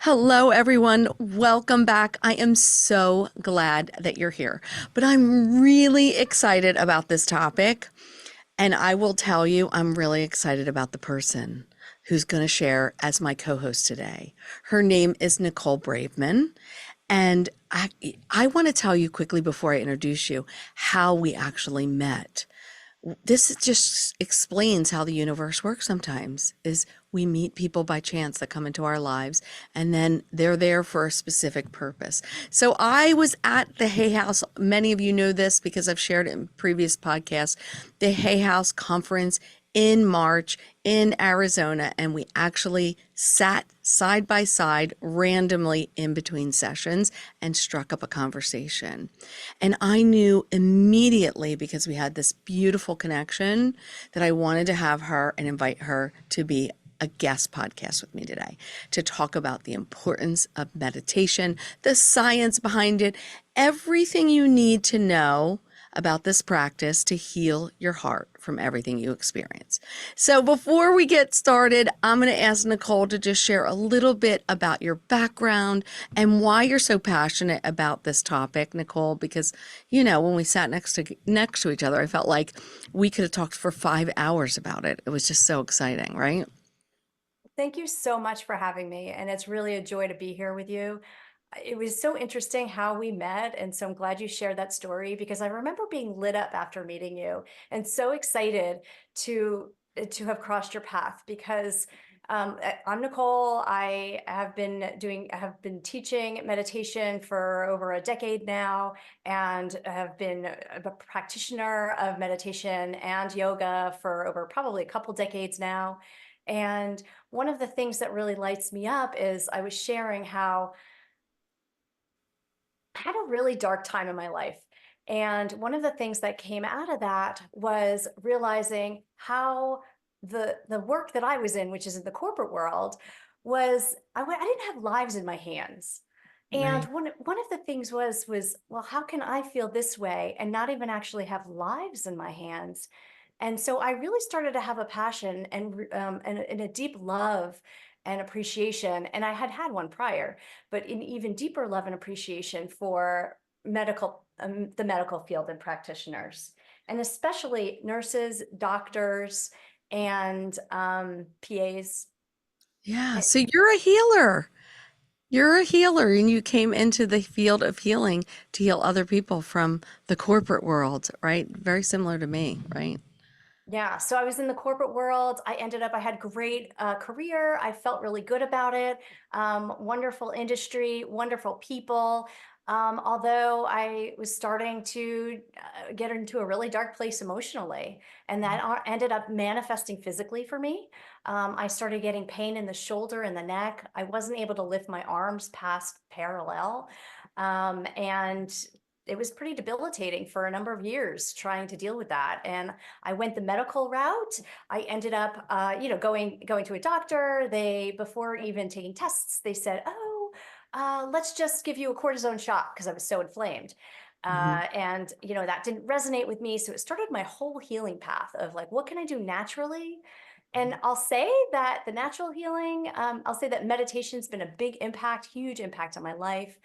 Hello, everyone. Welcome back. I am so glad that you're here, but I'm really excited about this topic. And I will tell you, I'm really excited about the person who's going to share as my co host today. Her name is Nicole Braveman. And I want to tell you quickly before I introduce you how we actually met. This just explains how the universe works sometimes is we meet people by chance that come into our lives and then they're there for a specific purpose. So I was at the Hay House. Many of you know this because I've shared it in previous podcasts. The Hay House conference in March in Arizona, and we actually sat side by side randomly in between sessions and struck up a conversation. And I knew immediately because we had this beautiful connection that I wanted to have her and invite her to be a guest podcast with me today to talk about the importance of meditation, the science behind it, everything you need to know about this practice to heal your heart from everything you experience. So before we get started, I'm going to ask Nicole to just share a little bit about your background and why you're so passionate about this topic, Nicole, because when we sat next to each other, I felt like we could have talked for 5 hours about it. It was just so exciting, right? Thank you so much for having me, and it's really a joy to be here with you. It was so interesting how we met, and so I'm glad you shared that story because I remember being lit up after meeting you and so excited to have crossed your path because I'm Nicole. I have been teaching meditation for over a decade now, and have been a practitioner of meditation and yoga for over probably a couple decades now. And one of the things that really lights me up is I was sharing how I had a really dark time in my life. And one of the things that came out of that was realizing how the work that I was in, which is in the corporate world, was I didn't have lives in my hands. And Right. one of the things was, well, how can I feel this way and not even actually have lives in my hands? And so I really started to have a passion and a deep love and appreciation. And I had had one prior, but an even deeper love and appreciation for the medical field and practitioners, and especially nurses, doctors, and PAs. Yeah. Eh, So you're a healer. You're a healer and you came into the field of healing to heal other people from the corporate world, right? Very similar to me, right? Yeah, so I was in the corporate world. I had great career. I felt really good about it. Wonderful industry, wonderful people. Although I was starting to get into a really dark place emotionally, and that ended up manifesting physically for me. I started getting pain in the shoulder and the neck. I wasn't able to lift my arms past parallel. And it was pretty debilitating for a number of years trying to deal with that. And I went the medical route. I ended up, going to a doctor. They, before even taking tests, they said, "Oh, let's just give you a cortisone shot," because I was so inflamed. Hmm. And that didn't resonate with me. So it started my whole healing path of like, what can I do naturally? And I'll say that the natural healing, I'll say that meditation's been a big impact, huge impact on my life.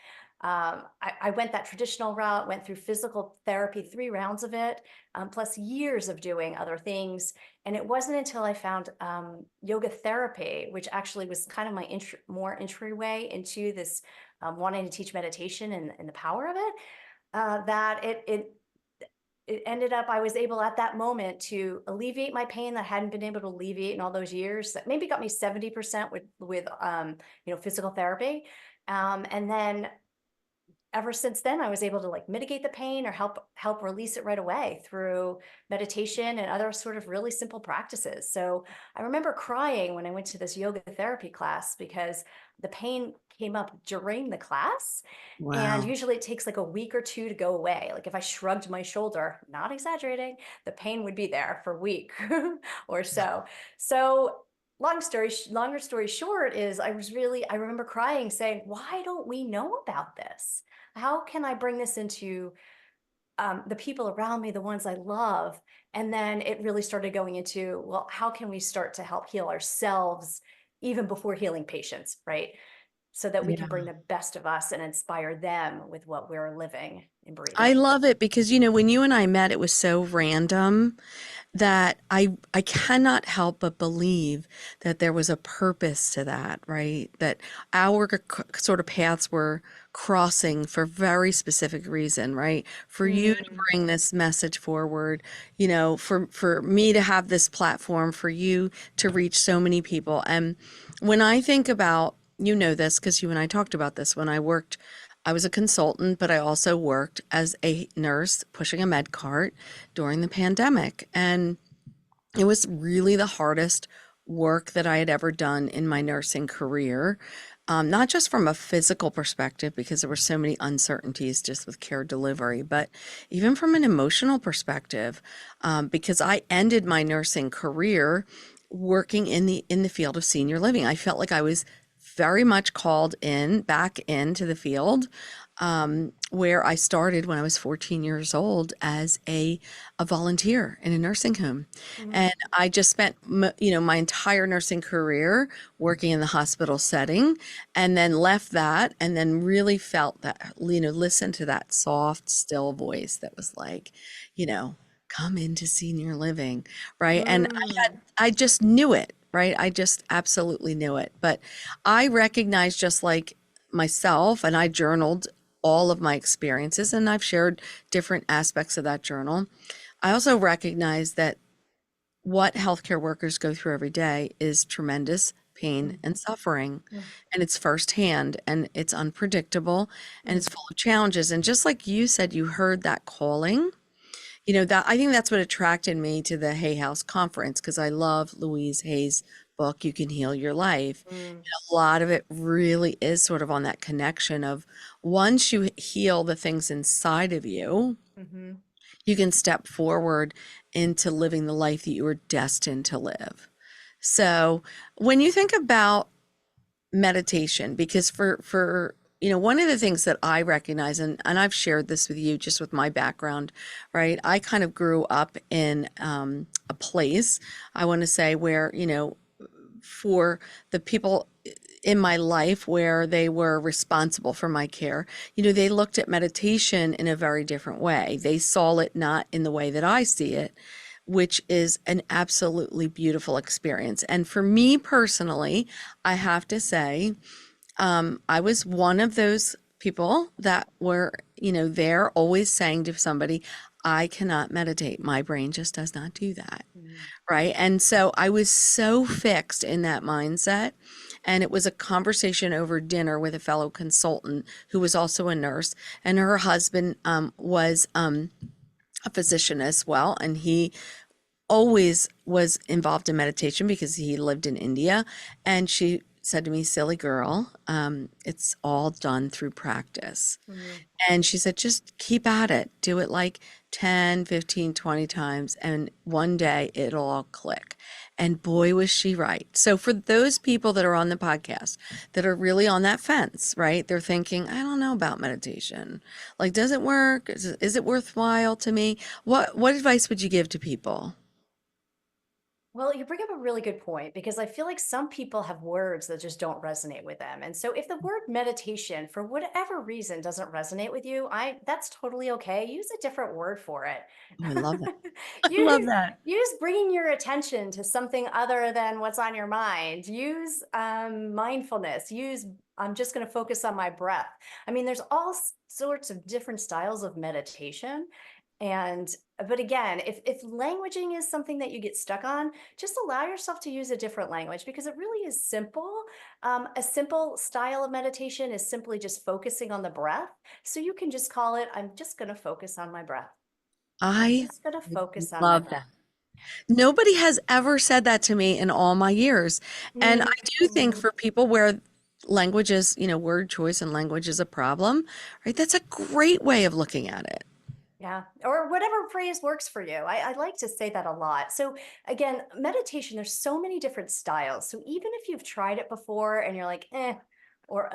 I went that traditional route, went through physical therapy, 3 rounds of it, plus years of doing other things. And it wasn't until I found yoga therapy, which actually was kind of my more entryway into this wanting to teach meditation and the power of it, that it ended up, I was able at that moment to alleviate my pain that I hadn't been able to alleviate in all those years. That maybe got me 70% with physical therapy. And then ever since then, I was able to like mitigate the pain or help release it right away through meditation and other sort of really simple practices. So I remember crying when I went to this yoga therapy class because the pain came up during the class. And Wow. usually it takes like a week or two to go away. Like if I shrugged my shoulder, not exaggerating, the pain would be there for a week or so. So longer story short is I remember crying saying, why don't we know about this? How can I bring this into the people around me, the ones I love? And then it really started going into, well, how can we start to help heal ourselves even before healing patients, right? so that we Yeah. can bring the best of us and inspire them with what we're living and I breathing. love it because, when you and I met, it was so random that I cannot help but believe that there was a purpose to that, right? That our sort of paths were crossing for very specific reason, right? For you to Mm, bring this message forward, for me to have this platform, for you to reach so many people. And when I think about, this because you and I talked about this when I was a consultant, but I also worked as a nurse pushing a med cart during the pandemic. And it was really the hardest work that I had ever done in my nursing career. Not just from a physical perspective, because there were so many uncertainties just with care delivery, but even from an emotional perspective, because I ended my nursing career working in the field of senior living. I felt like I was very much called back into the field, where I started when I was 14 years old as a volunteer in a nursing home. mm, And I just spent, my entire nursing career working in the hospital setting, and then left that and then really felt that, listen to that soft, still voice that was like, you know, come into senior living, right? And mm, I just knew it, right? I just absolutely knew it. But I recognized, just like myself, and I journaled all of my experiences and I've shared different aspects of that journal. I also recognize that what healthcare workers go through every day is tremendous pain mm, and suffering. mm, And it's firsthand and it's unpredictable and mm, it's full of challenges. And just like you said, you heard that calling. That I think that's what attracted me to the Hay House conference, because I love Louise Hay's book, You Can Heal Your Life. mm, A lot of it really is sort of on that connection of, once you heal the things inside of you, mhm. you can step forward into living the life that you were destined to live. So when you think about meditation, because for one of the things that I recognize, and I've shared this with you just with my background, right? I kind of grew up in a place, I want to say, where, for the people in my life where they were responsible for my care, they looked at meditation in a very different way. They saw it not in the way that I see it, which is an absolutely beautiful experience. And for me personally, I have to say, I was one of those people that were, there always saying to somebody, I cannot meditate. My brain just does not do that. Mm. Right. And so I was so fixed in that mindset. And it was a conversation over dinner with a fellow consultant who was also a nurse, and her husband was a physician as well. And he always was involved in meditation because he lived in India. And she said to me, silly girl, it's all done through practice. Mm. And she said, just keep at it. Do it like 10, 15, 20 times. And one day it'll all click. And boy, was she right. So for those people that are on the podcast that are really on that fence, right? They're thinking, I don't know about meditation. Like, does it work? Is it worthwhile to me? What advice would you give to people? Well, you bring up a really good point because I feel like some people have words that just don't resonate with them. And so if the word meditation for whatever reason doesn't resonate with you, I that's totally okay. Use a different word for it. Oh, I love that. I love use that. use bringing your attention to something other than what's on your mind. Use mindfulness. Use I'm just going to focus on my breath. I mean, there's all sorts of different styles of meditation. And but again, if languaging is something that you get stuck on, just allow yourself to use a different language because it really is simple. A simple style of meditation is simply just focusing on the breath. So you can just call it, I'm just going to focus on my breath. I'm I just going to focus on my love breath. that. Nobody has ever said that to me in all my years. And I do think Mhm. for people where language is, word choice and language is a problem, right? That's a great way of looking at it. Yeah, or whatever phrase works for you. I like to say that a lot. So again, meditation, there's so many different styles. So even if you've tried it before and you're like, or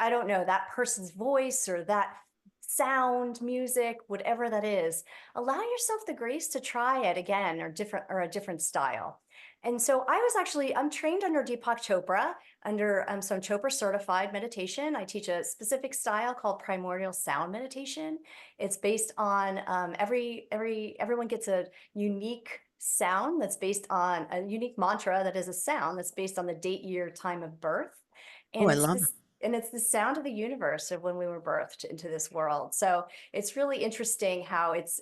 I don't know, that person's voice or that sound, music, whatever that is, allow yourself the grace to try it again or a different style. And so I'm trained under Deepak Chopra, under some Chopra-certified meditation. I teach a specific style called primordial sound meditation. It's based on everyone gets a unique sound that's based on a unique mantra that is a sound that's based on the date, year, time of birth. Oh, And I it's love it. this and it's the sound of the universe of when we were birthed into this world. So it's really interesting how it's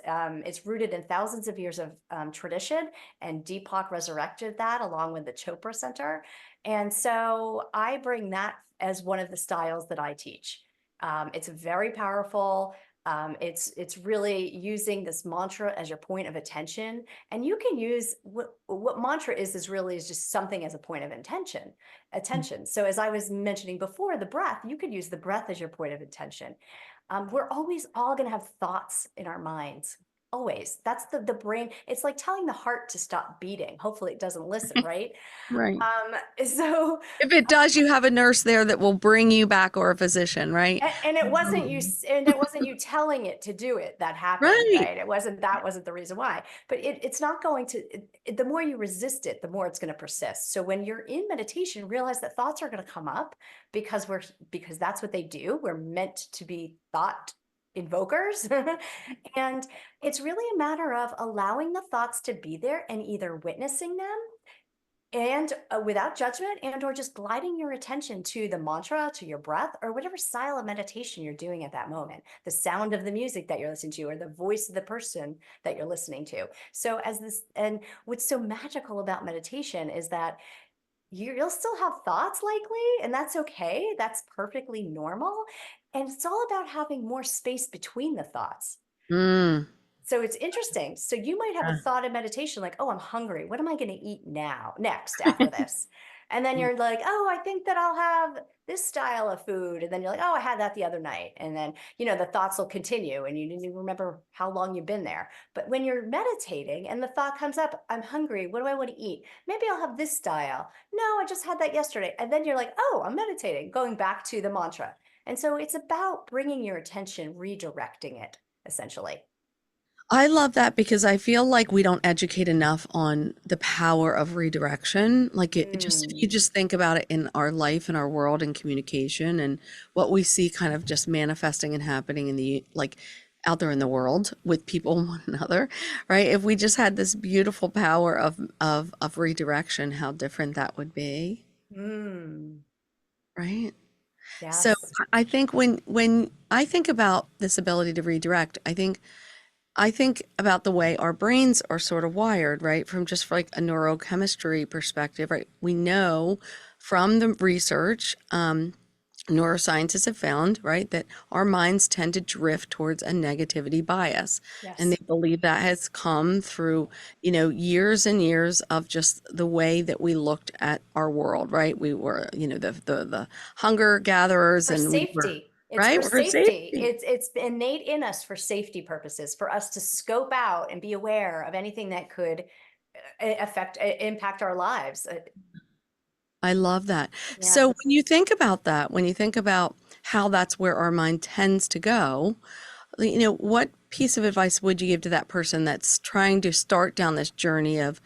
rooted in thousands of years of tradition, and Deepak resurrected that along with the Chopra Center. And so I bring that as one of the styles that I teach. It's very powerful. It's really using this mantra as your point of attention, and you can use what mantra is really is just something as a point of attention. So as I was mentioning before, the breath, you could use the breath as your point of attention. We're always all going to have thoughts in our minds. Always. That's the brain. It's like telling the heart to stop beating. Hopefully it doesn't listen, right? Right. So If it does, you have a nurse there that will bring you back, or a physician, right? and it wasn't you and it wasn't you telling it to do it that happened, Right. right? That wasn't the reason why. But it's not going to the more you resist it, the more it's going to persist. So when you're in meditation, realize that thoughts are going to come up because that's what they do. We're meant to be thought invokers. And it's really a matter of allowing the thoughts to be there and either witnessing them and without judgment, and or just gliding your attention to the mantra, to your breath, or whatever style of meditation you're doing at that moment, the sound of the music that you're listening to, or the voice of the person that you're listening to. So and what's so magical about meditation is that you'll still have thoughts likely, and that's okay. That's perfectly normal. And it's all about having more space between the thoughts. Mm. So it's interesting. So you might have a thought in meditation like, oh, I'm hungry. What am I going to eat next after this? And then you're like, oh, I think that I'll have this style of food. And then you're like, oh, I had that the other night. And then, the thoughts will continue and you didn't even remember how long you've been there. But when you're meditating and the thought comes up, I'm hungry. What do I want to eat? Maybe I'll have this style. No, I just had that yesterday. And then you're like, oh, I'm meditating, going back to the mantra. And so it's about bringing your attention, redirecting it, essentially. I love that because I feel like we don't educate enough on the power of redirection. Like if you Mm. just think about it in our life and our world and communication and what we see kind of just manifesting and happening in the like out there in the world with people and one another, right? If we just had this beautiful power of redirection, how different that would be, Mm. right? So Yes. I think when I think about this ability to redirect, I think about the way our brains are sort of wired, right? From just like a neurochemistry perspective, right? We know from the research, neuroscientists have found, right, that our minds tend to drift towards a negativity bias. And they Yes. believe that has come through, years and years of just the way that we looked at our world, right? We were, the hunger gatherers For and we were, safety. It's right? for We're safety. safety. It's innate in us for safety purposes, for us to scope out and be aware of anything that could impact our lives. I love that. So Yes. when you think about that, when you think about how that's where our mind tends to go, what piece of advice would you give to that person that's trying to start down this journey of,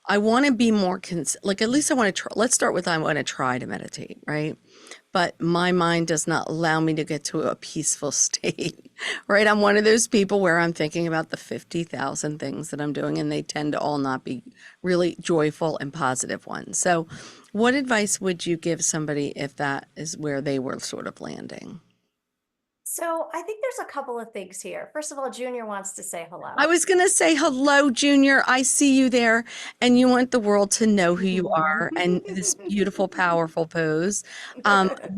I want to be more like at least I want to try. Let's start with I want to try to meditate, right? But my mind does not allow me to get to a peaceful state, right? I'm one of those people where I'm thinking about the 50,000 things that I'm doing, and they tend to all not be really joyful and positive ones. So, what advice would you give somebody if that is where they were sort of landing? So I think there's a couple of things here. First of all, Junior wants to say I hello. was going to say, hello, Junior. I see you there, and you want the world to know who you are and this beautiful, powerful pose.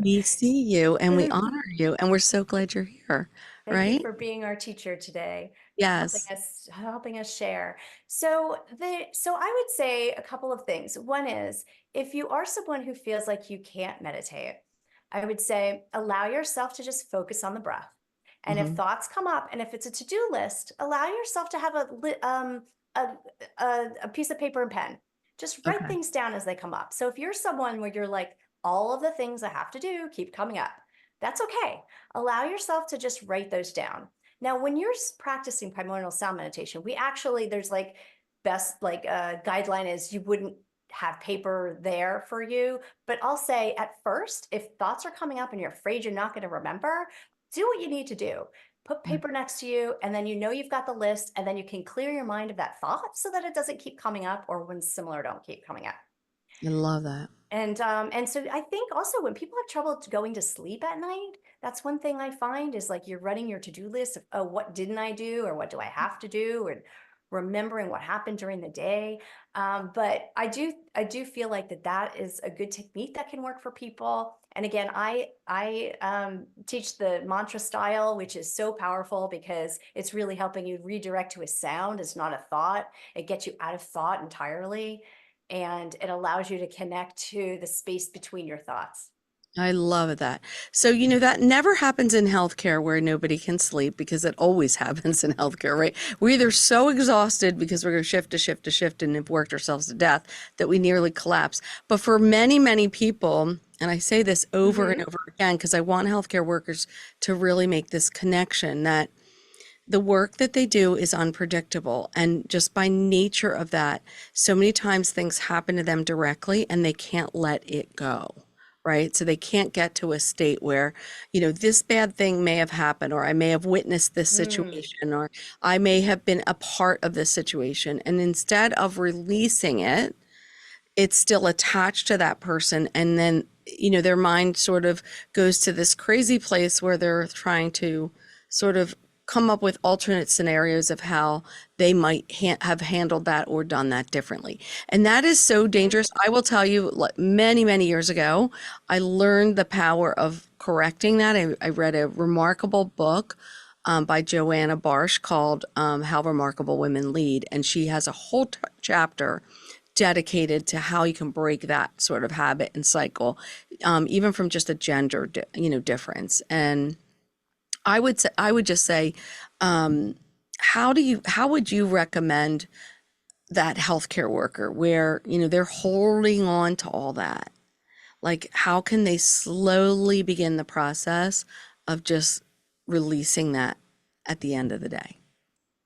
We see you and we honor you, and we're so glad you're here, Thank you right? for being our teacher today, Yes. helping us share. So I would say a couple of things. One is, if you are someone who feels like you can't meditate, I would say allow yourself to just focus on the breath. And if Hmm. thoughts come up, and if it's a to-do list, allow yourself to have a, a piece of paper and pen. Just write Okay. things down as they come up. So if you're someone where you're like, all of the things I have to do keep coming up, that's okay. Allow yourself to just write those down. Now, when you're practicing primordial sound meditation, there's like best like guideline is you wouldn't have paper there for you. But I'll say at first, if thoughts are coming up and you're afraid you're not going to remember, do what you need to do. Put Yeah, paper next to you, and then you know you've got the list, and then you can clear your mind of that thought so that it doesn't keep coming up, or when similar don't keep coming up. I love that. And so I think also when people have trouble going to sleep at night, that's one thing I find is like you're running your to-do list of, oh, what didn't I do, or what do I have to do, and remembering what happened during the day. But I do feel like that is a good technique that can work for people. And again, I teach the mantra style, which is so powerful because it's really helping you redirect to a sound. It's not a thought. It gets you out of thought entirely, and it allows you to connect to the space between your thoughts. I love that. So, that never happens in healthcare where nobody can sleep because it always happens in healthcare, right? We're either so exhausted because we're going to shift to shift to shift and have worked ourselves to death that we nearly collapse. But for many, many people, and I say this over and Hmm. over again because I want healthcare workers to really make this connection that the work that they do is unpredictable. And just by nature of that, so many times things happen to them directly and they can't let it go, right? So they can't get to a state where, this bad thing may have happened, or I may have witnessed this Mm. situation, or I may have been a part of this situation. And instead of releasing it, it's still attached to that person. And then, their mind sort of goes to this crazy place where they're trying to sort of come up with alternate scenarios of how they might have handled that or done that differently. And that is so dangerous. I will tell you, many, many years ago, I learned the power of correcting that. I read a remarkable book by Joanna Barsh called How Remarkable Women Lead. And she has a whole chapter dedicated to how you can break that sort of habit and cycle, even from just a gender, difference. And I would just say, how would you recommend that healthcare worker where, they're holding on to all that? Like, how can they slowly begin the process of just releasing that at the end of the day?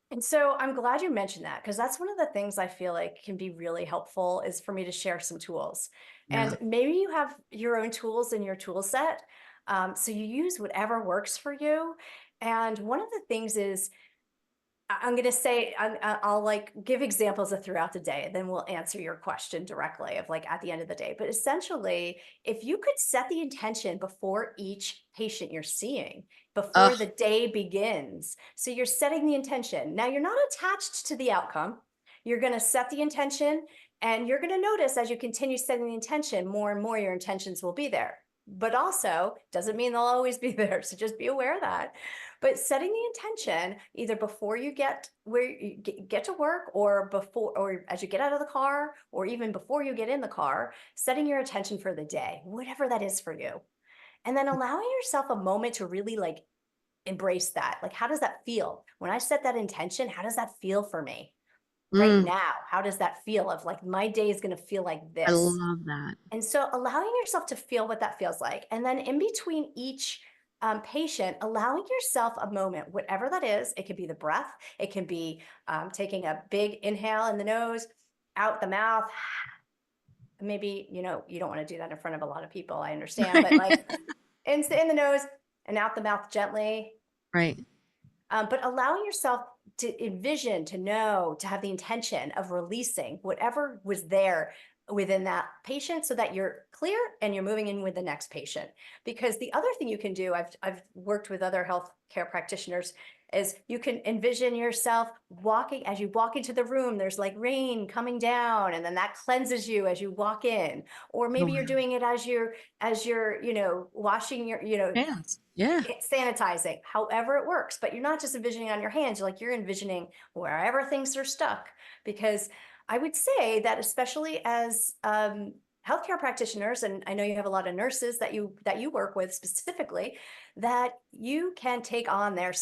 And so I'm glad you mentioned that because that's one of the things I feel like can be really helpful is for me to share some tools. Yeah. And maybe you have your own tools in your tool set. So you use whatever works for you. And one of the things is I'm going to say I'll like give examples of throughout the day, and then we'll answer your question directly of like at the end of the day. But essentially, if you could set the intention before each patient you're seeing, before the Oh, day begins, so you're setting the intention. Now you're not attached to the outcome. You're going to set the intention, and you're going to notice as you continue setting the intention, more and more your intentions will be there. But also doesn't mean they'll always be there. So just be aware of that. But setting the intention either before you get where you get to work, or before, or as you get out of the car, or even before you get in the car, setting your intention for the day, whatever that is for you. And then allowing yourself a moment to really like embrace that. Like, how does that feel? When I set that intention, how does that feel for me right mm, now? How does that feel of like my day is going to feel like I this? love that. And so allowing yourself to feel what that feels like. And then in between each patient, allowing yourself a moment, whatever that is. It could be the breath, it can be taking a big inhale in the nose, out the mouth. Maybe, you don't want to do that in front of a lot of people. I understand, but like in the nose and out the mouth gently. Right. But allowing yourself to envision, to know, to have the intention of releasing whatever was there within that patient so that you're clear and you're moving in with the next patient. Because the other thing you can do, I've worked with other healthcare practitioners, is you can envision yourself walking as you walk into the room. There's like rain coming down, and then that cleanses you as you walk in. Or Oh, maybe you're wow. doing it as you're washing your Hands. Yeah. sanitizing, however it works. But you're not just envisioning on your hands, you're envisioning wherever things are stuck. Because I would say that especially as healthcare practitioners, and I know you have a lot of nurses that you work with specifically, that you can take on their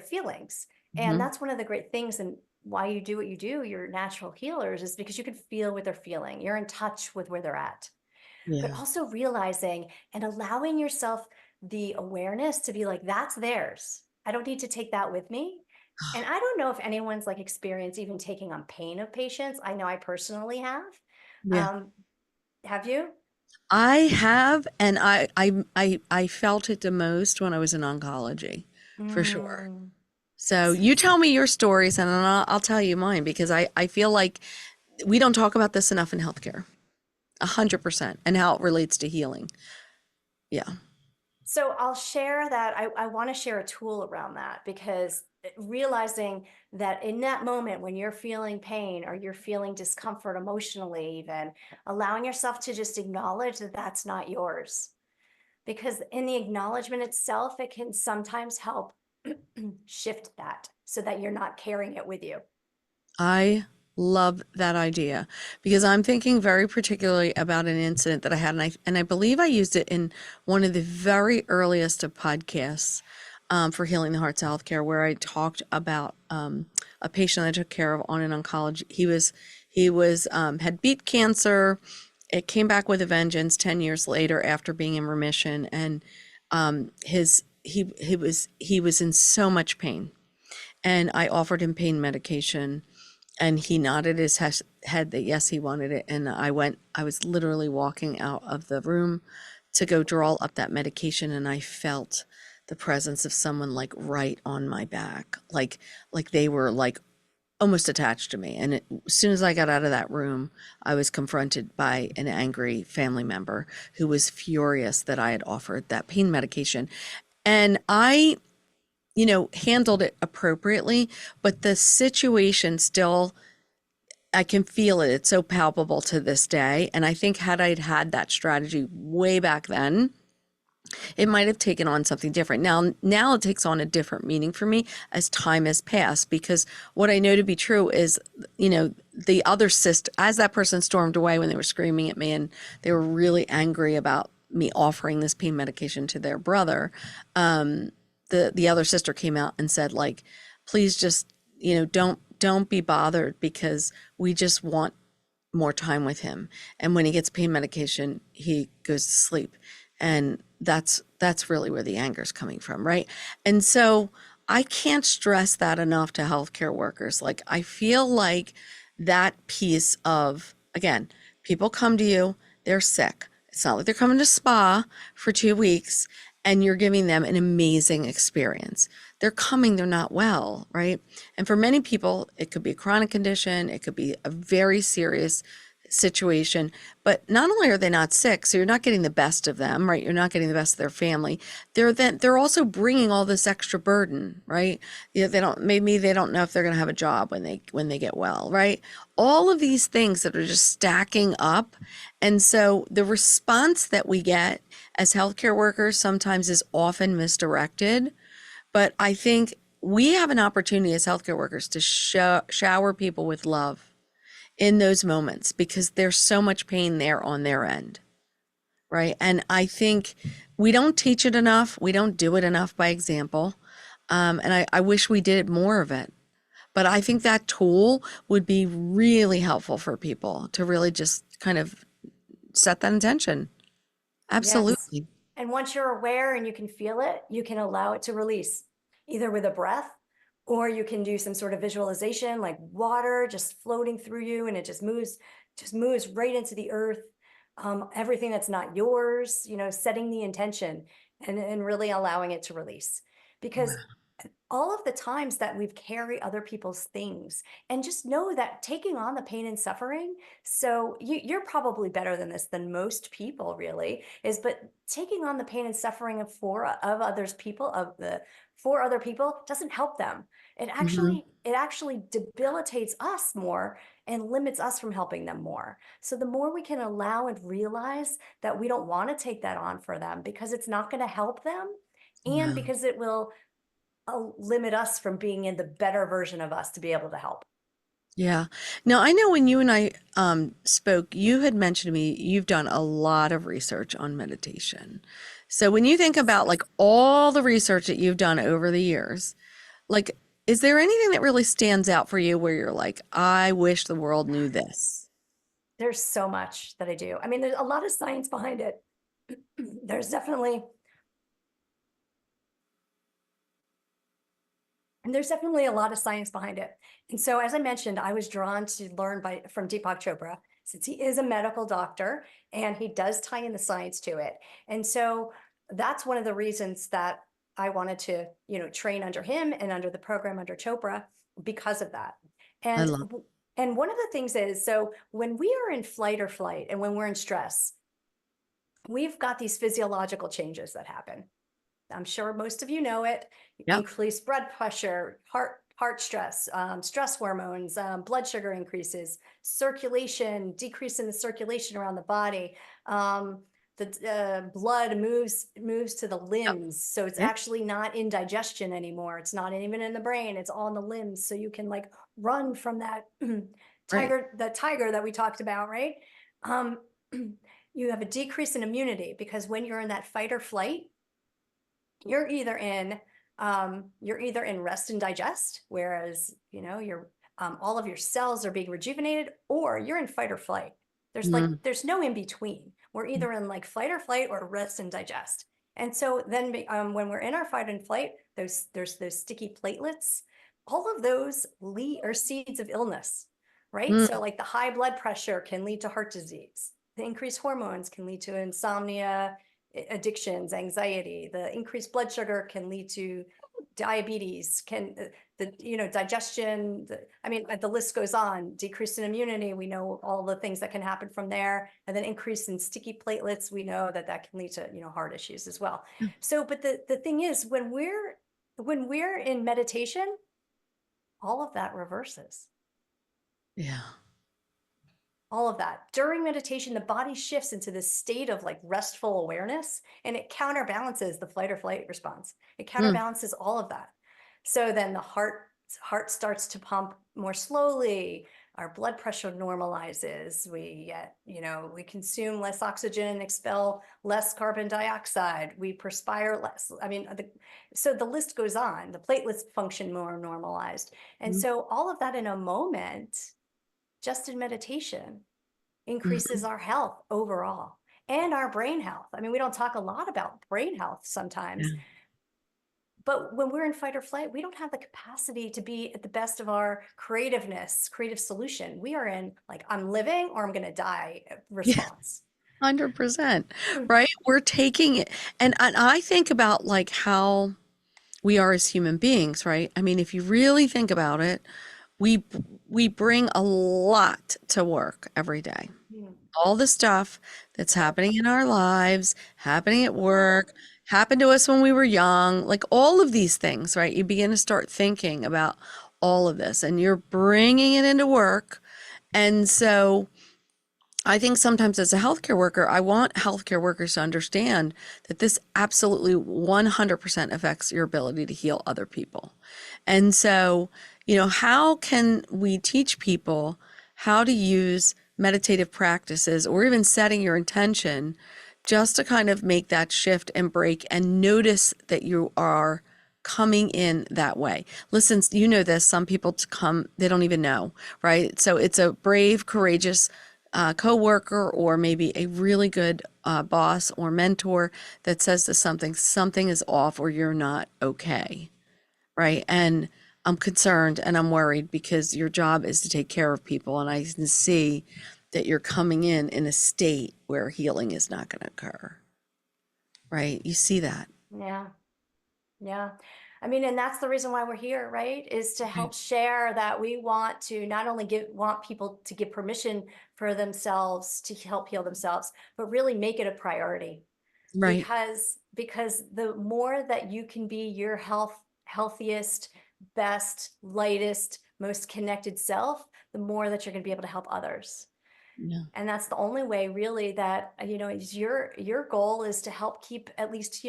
feelings. And Hmm. that's one of the great things, and why you do what you do, you're natural healers, is because you can feel what they're feeling. You're in touch with where they're at. But Yeah. also realizing and allowing yourself the awareness to be like, that's theirs. I don't need to take that with me. And I don't know if anyone's like experienced even taking on pain of patients. I know I personally have. Yeah. Have you? I have, and I felt it the most when I was in oncology, for sure. Mm. So you tell me your stories, and then I'll tell you mine because I feel like we don't talk about this enough in healthcare. 100%, and how it relates to healing. Yeah. So I'll share that. I want to share a tool around that because realizing that in that moment when you're feeling pain or you're feeling discomfort emotionally, even allowing yourself to just acknowledge that that's not yours. Because in the acknowledgement itself, it can sometimes help shift that so that you're not carrying it with you. I love that idea because I'm thinking very particularly about an incident that I had, and I believe I used it in one of the very earliest of podcasts for Healing the Heart's Healthcare, where I talked about a patient I took care of on an oncology. He was had beat cancer. It came back with a vengeance 10 years later after being in remission, and his he was in so much pain, and I offered him pain medication, and he nodded his head that yes, he wanted it. And I was literally walking out of the room to go draw up that medication, and I felt the presence of someone like right on my back, like they were like almost attached to me. And as soon as I got out of that room, I was confronted by an angry family member who was furious that I had offered that pain medication. And I, handled it appropriately, but the situation still, I can feel it. It's so palpable to this day. And I think had I had that strategy way back then, it might have taken on something different. Now it takes on a different meaning for me as time has passed, because what I know to be true is, the other sister, as that person stormed away when they were screaming at me and they were really angry about me offering this pain medication to their brother, the other sister came out and said, like, please just, don't be bothered, because we just want more time with him. And when he gets pain medication, he goes to sleep. And that's really where the anger is coming from, right? And so I can't stress that enough to healthcare workers. Like, I feel like that piece of, again, people come to you, they're sick. It's not like they're coming to spa for 2 weeks and you're giving them an amazing experience. They're coming, they're not well, right? And for many people, it could be a chronic condition, it could be a very serious situation, but not only are they not sick, so you're not getting the best of them, right? You're not getting the best of their family. They're also bringing all this extra burden, right? Maybe they don't know if they're going to have a job when they get well, right? All of these things that are just stacking up. And so the response that we get as healthcare workers sometimes is often misdirected. But I think we have an opportunity as healthcare workers to shower people with love in those moments, because there's so much pain there on their end, right? And I think we don't teach it enough. We don't do it enough by example. And I wish we did more of it. But I think that tool would be really helpful for people to really just kind of set that intention. Yes. Absolutely. And once you're aware and you can feel it, you can allow it to release either with a breath, or you can do some sort of visualization like water just floating through you and it just moves right into the earth. Everything that's not yours, setting the intention and really allowing it to release. Because all of the times that we've carried other people's things, and just know that taking on the pain and suffering, so you're probably better than this than most people really is, but taking on the pain and suffering of others people of the for other people doesn't help them. it Mhm. actually it actually debilitates us more and limits us from helping them more. So the more we can allow and realize that we don't want to take that on for them because it's not going to help them, and Wow. because it will limit us from being in the better version of us to be able to help. Yeah. Now, I know when you and I spoke, you had mentioned to me you've done a lot of research on meditation. So when you think about like all the research that you've done over the years, like, is there anything that really stands out for you where you're like, I wish the world knew this? There's so much that I do. I mean, there's a lot of science behind it. there's definitely there's definitely a lot of science behind it. And so, as I mentioned, I was drawn to learn from Deepak Chopra, since he is a medical doctor and he does tie in the science to it. And so that's one of the reasons that I wanted to, train under him and under the program under Chopra because of that. I And love. and one of the things is, so when we are in flight or flight and when we're in stress, we've got these physiological changes that happen. I'm sure most of you know it. Yep. Increased blood pressure, heart stress, stress hormones, blood sugar increases, circulation, decrease in the circulation around the body. The blood moves to the Yep. limbs, so it's Yeah. actually not in digestion anymore. It's not even in the brain. It's all in the limbs, so you can like run from that Right. tiger that we talked about, right? Um, you have a decrease in immunity because when you're in that fight or flight, you're either in rest and digest, whereas your all of your cells are being rejuvenated, or you're in fight or flight. Mm. There's no in between. We're either in like fight or flight or rest and digest. And so then when we're in our fight and flight, there's those sticky platelets. All of those are seeds of illness, right? Mm. So like the high blood pressure can lead to heart disease. The increased hormones can lead to insomnia, addictions, anxiety. The increased blood sugar can lead to diabetes, can the digestion. The list goes on. Decrease in immunity. We know all the things that can happen from there, and then increase in sticky platelets. We know that that can lead to heart issues as well. So, but the thing is, when we're in meditation, all of that reverses. Yeah. All of that. During meditation, the body shifts into this state of like restful awareness, and it counterbalances the flight or flight response. It Mm. counterbalances all of that. So then the heart starts to pump more slowly. Our blood pressure normalizes. We consume less oxygen and expel less carbon dioxide. We perspire less. So the list goes on. The platelets function more normalized. And Mm. so all of that in a moment, just in meditation, increases Mhm. our health overall and our brain health. We don't talk a lot about brain health sometimes, Yeah. but when we're in fight or flight, we don't have the capacity to be at the best of our creative solution. We are in like, I'm living or I'm going to die Yeah. response. 100%. Mm. Right? We're taking it, and I think about like how we are as human beings, right? I mean, if you really think about it, we we bring a lot to work every day. Mm. All the stuff that's happening in our lives, happening at work, happened to us when we were young, like all of these things, right? You begin to start thinking about all of this and you're bringing it into work. And so I think sometimes as a healthcare worker, I want healthcare workers to understand that this absolutely 100% affects your ability to heal other people. And so, how can we teach people how to use meditative practices or even setting your intention just to kind of make that shift and break and notice that you are coming in that way? Listen, you know this, some people to come, they don't even know, right? So it's a brave, courageous coworker or maybe a really good boss or mentor that says to something is off or you're not okay, right? And I'm concerned and I'm worried because your job is to take care of people, and I can see that you're coming in a state where healing is not going to occur, right? You see that. Yeah. Yeah. And that's the reason why we're here, right? Is to Right. help share that we want to not only want people to give permission for themselves to help heal themselves, but really make it a priority. Right. Because the more that you can be your healthiest, best, lightest, most connected self, the more that you're going to be able to help others. Yeah. And that's the only way really that is your goal is to help keep at least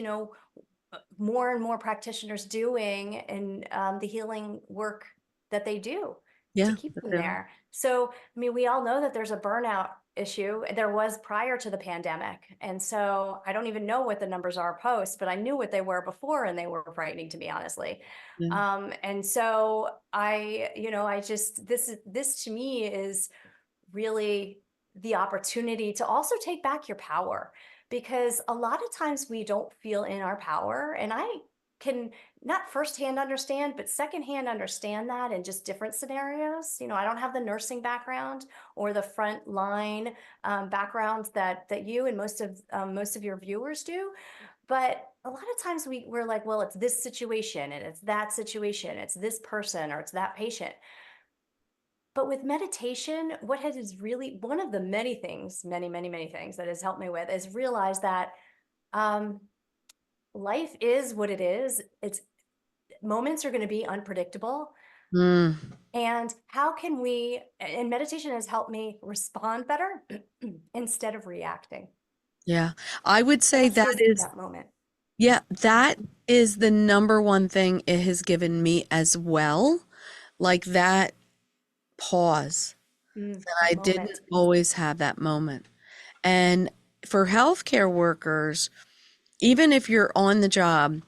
more and more practitioners doing and the healing work that they do to Yeah. keep But them they're- there. So, we all know that there's a burnout issue. There was prior to the pandemic. And so I don't even know what the numbers are post, but I knew what they were before and they were frightening to me, honestly. Yeah. And so I just, this to me is really the opportunity to also take back your power, because a lot of times we don't feel in our power. And can not firsthand understand, but secondhand understand that in just different scenarios. I don't have the nursing background or the front line background that you and most of your viewers do. But a lot of times we're like, well, it's this situation and it's that situation, it's this person or it's that patient. But with meditation, what has really one of the many things, many, many, many things that has helped me with is realize that um, life is what it is. It's moments are going to be unpredictable. Mm, And how can we, and meditation has helped me respond better instead of reacting. yeah. I would say Just that physically is, that moment. yeah, that is the number one thing it has given me as well. Like that pause that I That didn't moment. always have that moment. And for healthcare workers, even if you're on the job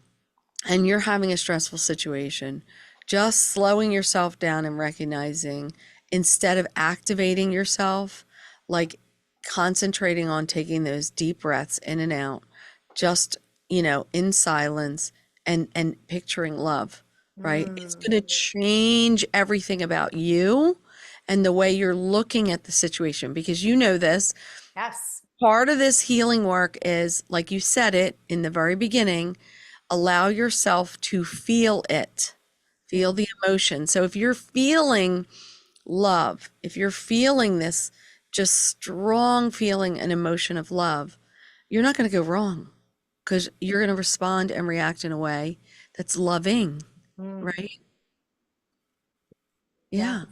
and you're having a stressful situation, just slowing yourself down and recognizing instead of activating yourself, like concentrating on taking those deep breaths in and out, just, in silence and picturing love, right? It's Mm, going to change everything about you and the way you're looking at the situation because you know this. yes. Part of this healing work is, like you said it in the very beginning, allow yourself to feel it, feel Mm, the emotion. So if you're feeling love, if you're feeling this just strong feeling and emotion of love, you're not going to go wrong because you're going to respond and react in a way that's loving, mm, right? yeah. Yeah.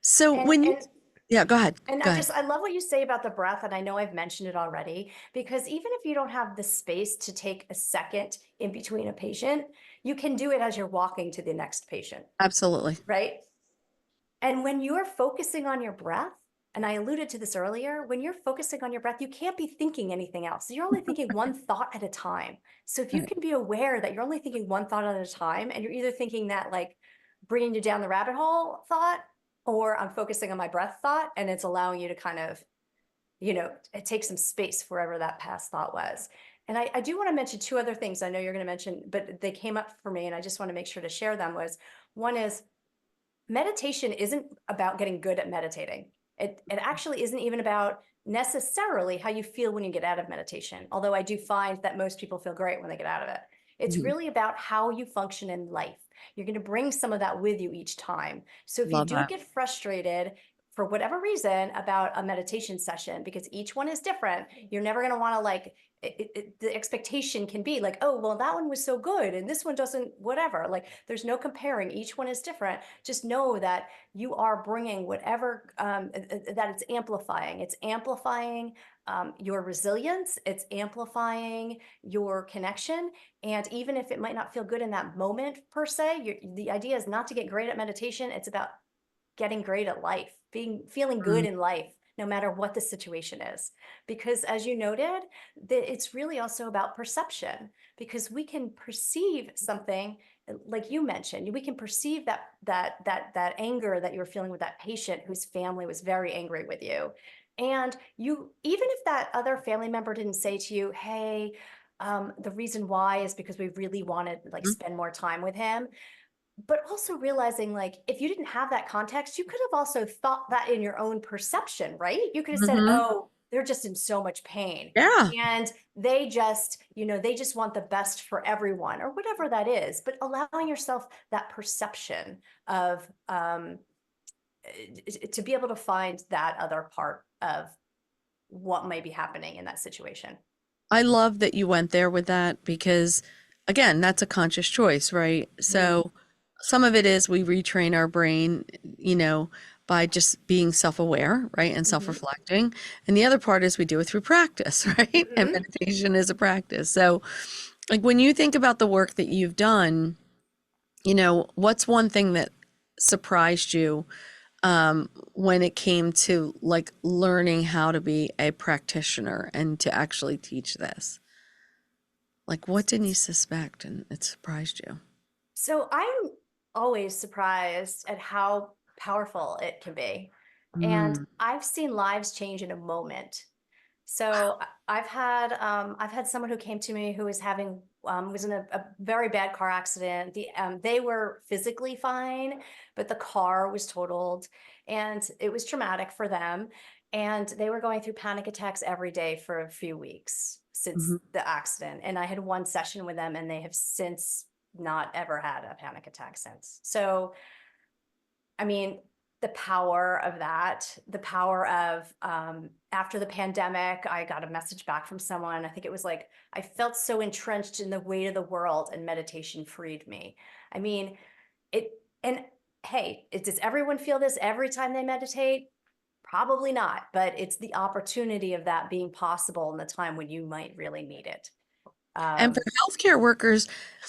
So And when you, and yeah, go ahead. And Go ahead. I love what you say about the breath, and I know I've mentioned it already, because even if you don't have the space to take a second in between a patient, you can do it as you're walking to the next patient, Absolutely. right? And when you're focusing on your breath, and I alluded to this earlier, when you're focusing on your breath, you can't be thinking anything else. You're only thinking one thought at a time. So if you Right. can be aware that you're only thinking one thought at a time, and you're either thinking that like bringing you down the rabbit hole thought, or I'm focusing on my breath thought, and it's allowing you to kind of it takes some space wherever that past thought was. And I do want to mention two other things I know you're going to mention, but they came up for me and I just want to make sure to share them was one is meditation isn't about getting good at meditating. It actually isn't even about necessarily how you feel when you get out of meditation, although I do find that most people feel great when they get out of it. It's Mhm. really about how you function in life. You're going to bring some of that with you each time. So if you Love do that. get frustrated for whatever reason about a meditation session, because each one is different, you're never going to want to like the expectation can be like, oh, well, that one was so good and this one doesn't, whatever. Like, there's no comparing. Each one is different. Just know that you are bringing whatever that it's amplifying. It's amplifying your resilience. It's amplifying your connection. And even if it might not feel good in that moment per se, the idea is not to get great at meditation. It's about getting great at life, feeling good Mm, in life, no matter what the situation is. Because as you noted, that it's really also about perception, because we can perceive something like you mentioned, we can perceive that anger that you were feeling with that patient whose family was very angry with you. And you, even if that other family member didn't say to you, hey, the reason why is because we really wanted like mm, spend more time with him, but also realizing like if you didn't have that context, you could have also thought that in your own perception, right? You could have said, mhm. oh, they're just in so much pain Yeah. and they just want the best for everyone or whatever that is, but allowing yourself that perception of to be able to find that other part of what may be happening in that situation. I love that you went there with that because, again, that's a conscious choice, right? Mm, So some of it is we retrain our brain, you know, by just being self-aware, right? And hmm self-reflecting. And the other part is we do it through practice, right? And hmm meditation is a practice. So, like, when you think about the work that you've done, what's one thing that surprised you when it came to like learning how to be a practitioner and to actually teach this? Like, what didn't you suspect and it surprised you? So I'm always surprised at how powerful it can be. And Mm, I've seen lives change in a moment. So I've had someone who came to me who was having was in a very bad car accident. They were physically fine, but the car was totaled, and it was traumatic for them. And they were going through panic attacks every day for a few weeks since Mhm. the accident. And I had one session with them, and they have since not ever had a panic attack since. So, I mean, the power of that, the power of after the pandemic, I got a message back from someone. I think it was like, I felt so entrenched in the weight of the world, and meditation freed me. I mean, it, and hey, does everyone feel this every time they meditate? Probably not, but it's the opportunity of that being possible in the time when you might really need it. And for Um, healthcare workers,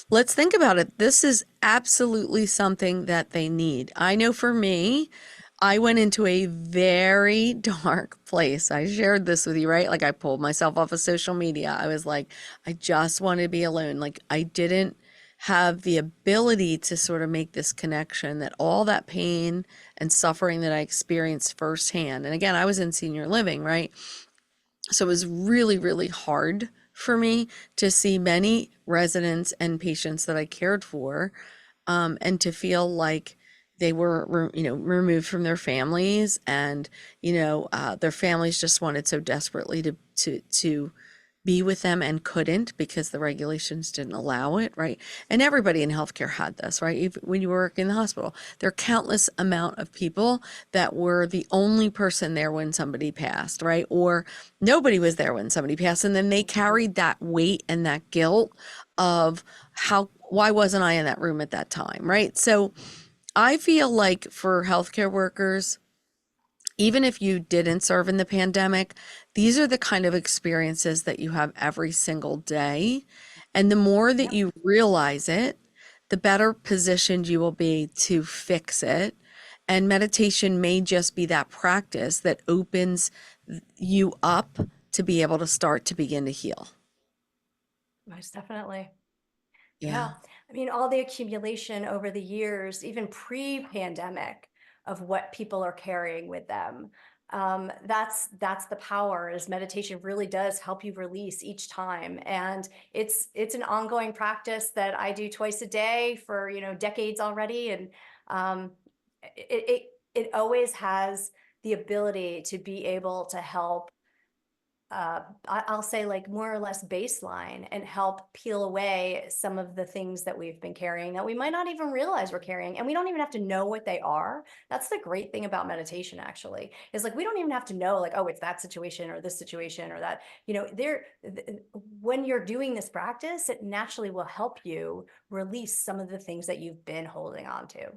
let's think about it. This is absolutely something that they need. I know for me, I went into a very dark place. I shared this with you, right? Like I pulled myself off of social media. I was like, I just want to be alone. Like I didn't have the ability to sort of make this connection that all that pain and suffering that I experienced firsthand. And again, I was in senior living, right? So it was really, really hard for me to see many residents and patients that I cared for, and to feel like they were, removed from their families, and their families just wanted so desperately to be with them and couldn't because the regulations didn't allow it, right? And everybody in healthcare had this, right? Even when you work in the hospital, there are countless amount of people that were the only person there when somebody passed, right? Or nobody was there when somebody passed, and then they carried that weight and that guilt of why wasn't I in that room at that time, right? So I feel like for healthcare workers, even if you didn't serve in the pandemic, these are the kind of experiences that you have every single day. And the more that yep. you realize it, the better positioned you will be to fix it. And meditation may just be that practice that opens you up to be able to start to begin to heal. Most definitely. Yeah. Yeah. I mean, all the accumulation over the years, even pre-pandemic, of what people are carrying with them. That's the power, is meditation really does help you release each time. And it's an ongoing practice that I do twice a day for, decades already. And um, it always has the ability to be able to help, I'll say, like, more or less baseline, and help peel away some of the things that we've been carrying that we might not even realize we're carrying. And we don't even have to know what they are. That's the great thing about meditation, actually, is like, we don't even have to know, like, oh, it's that situation or this situation or that, when you're doing this practice, it naturally will help you release some of the things that you've been holding on to.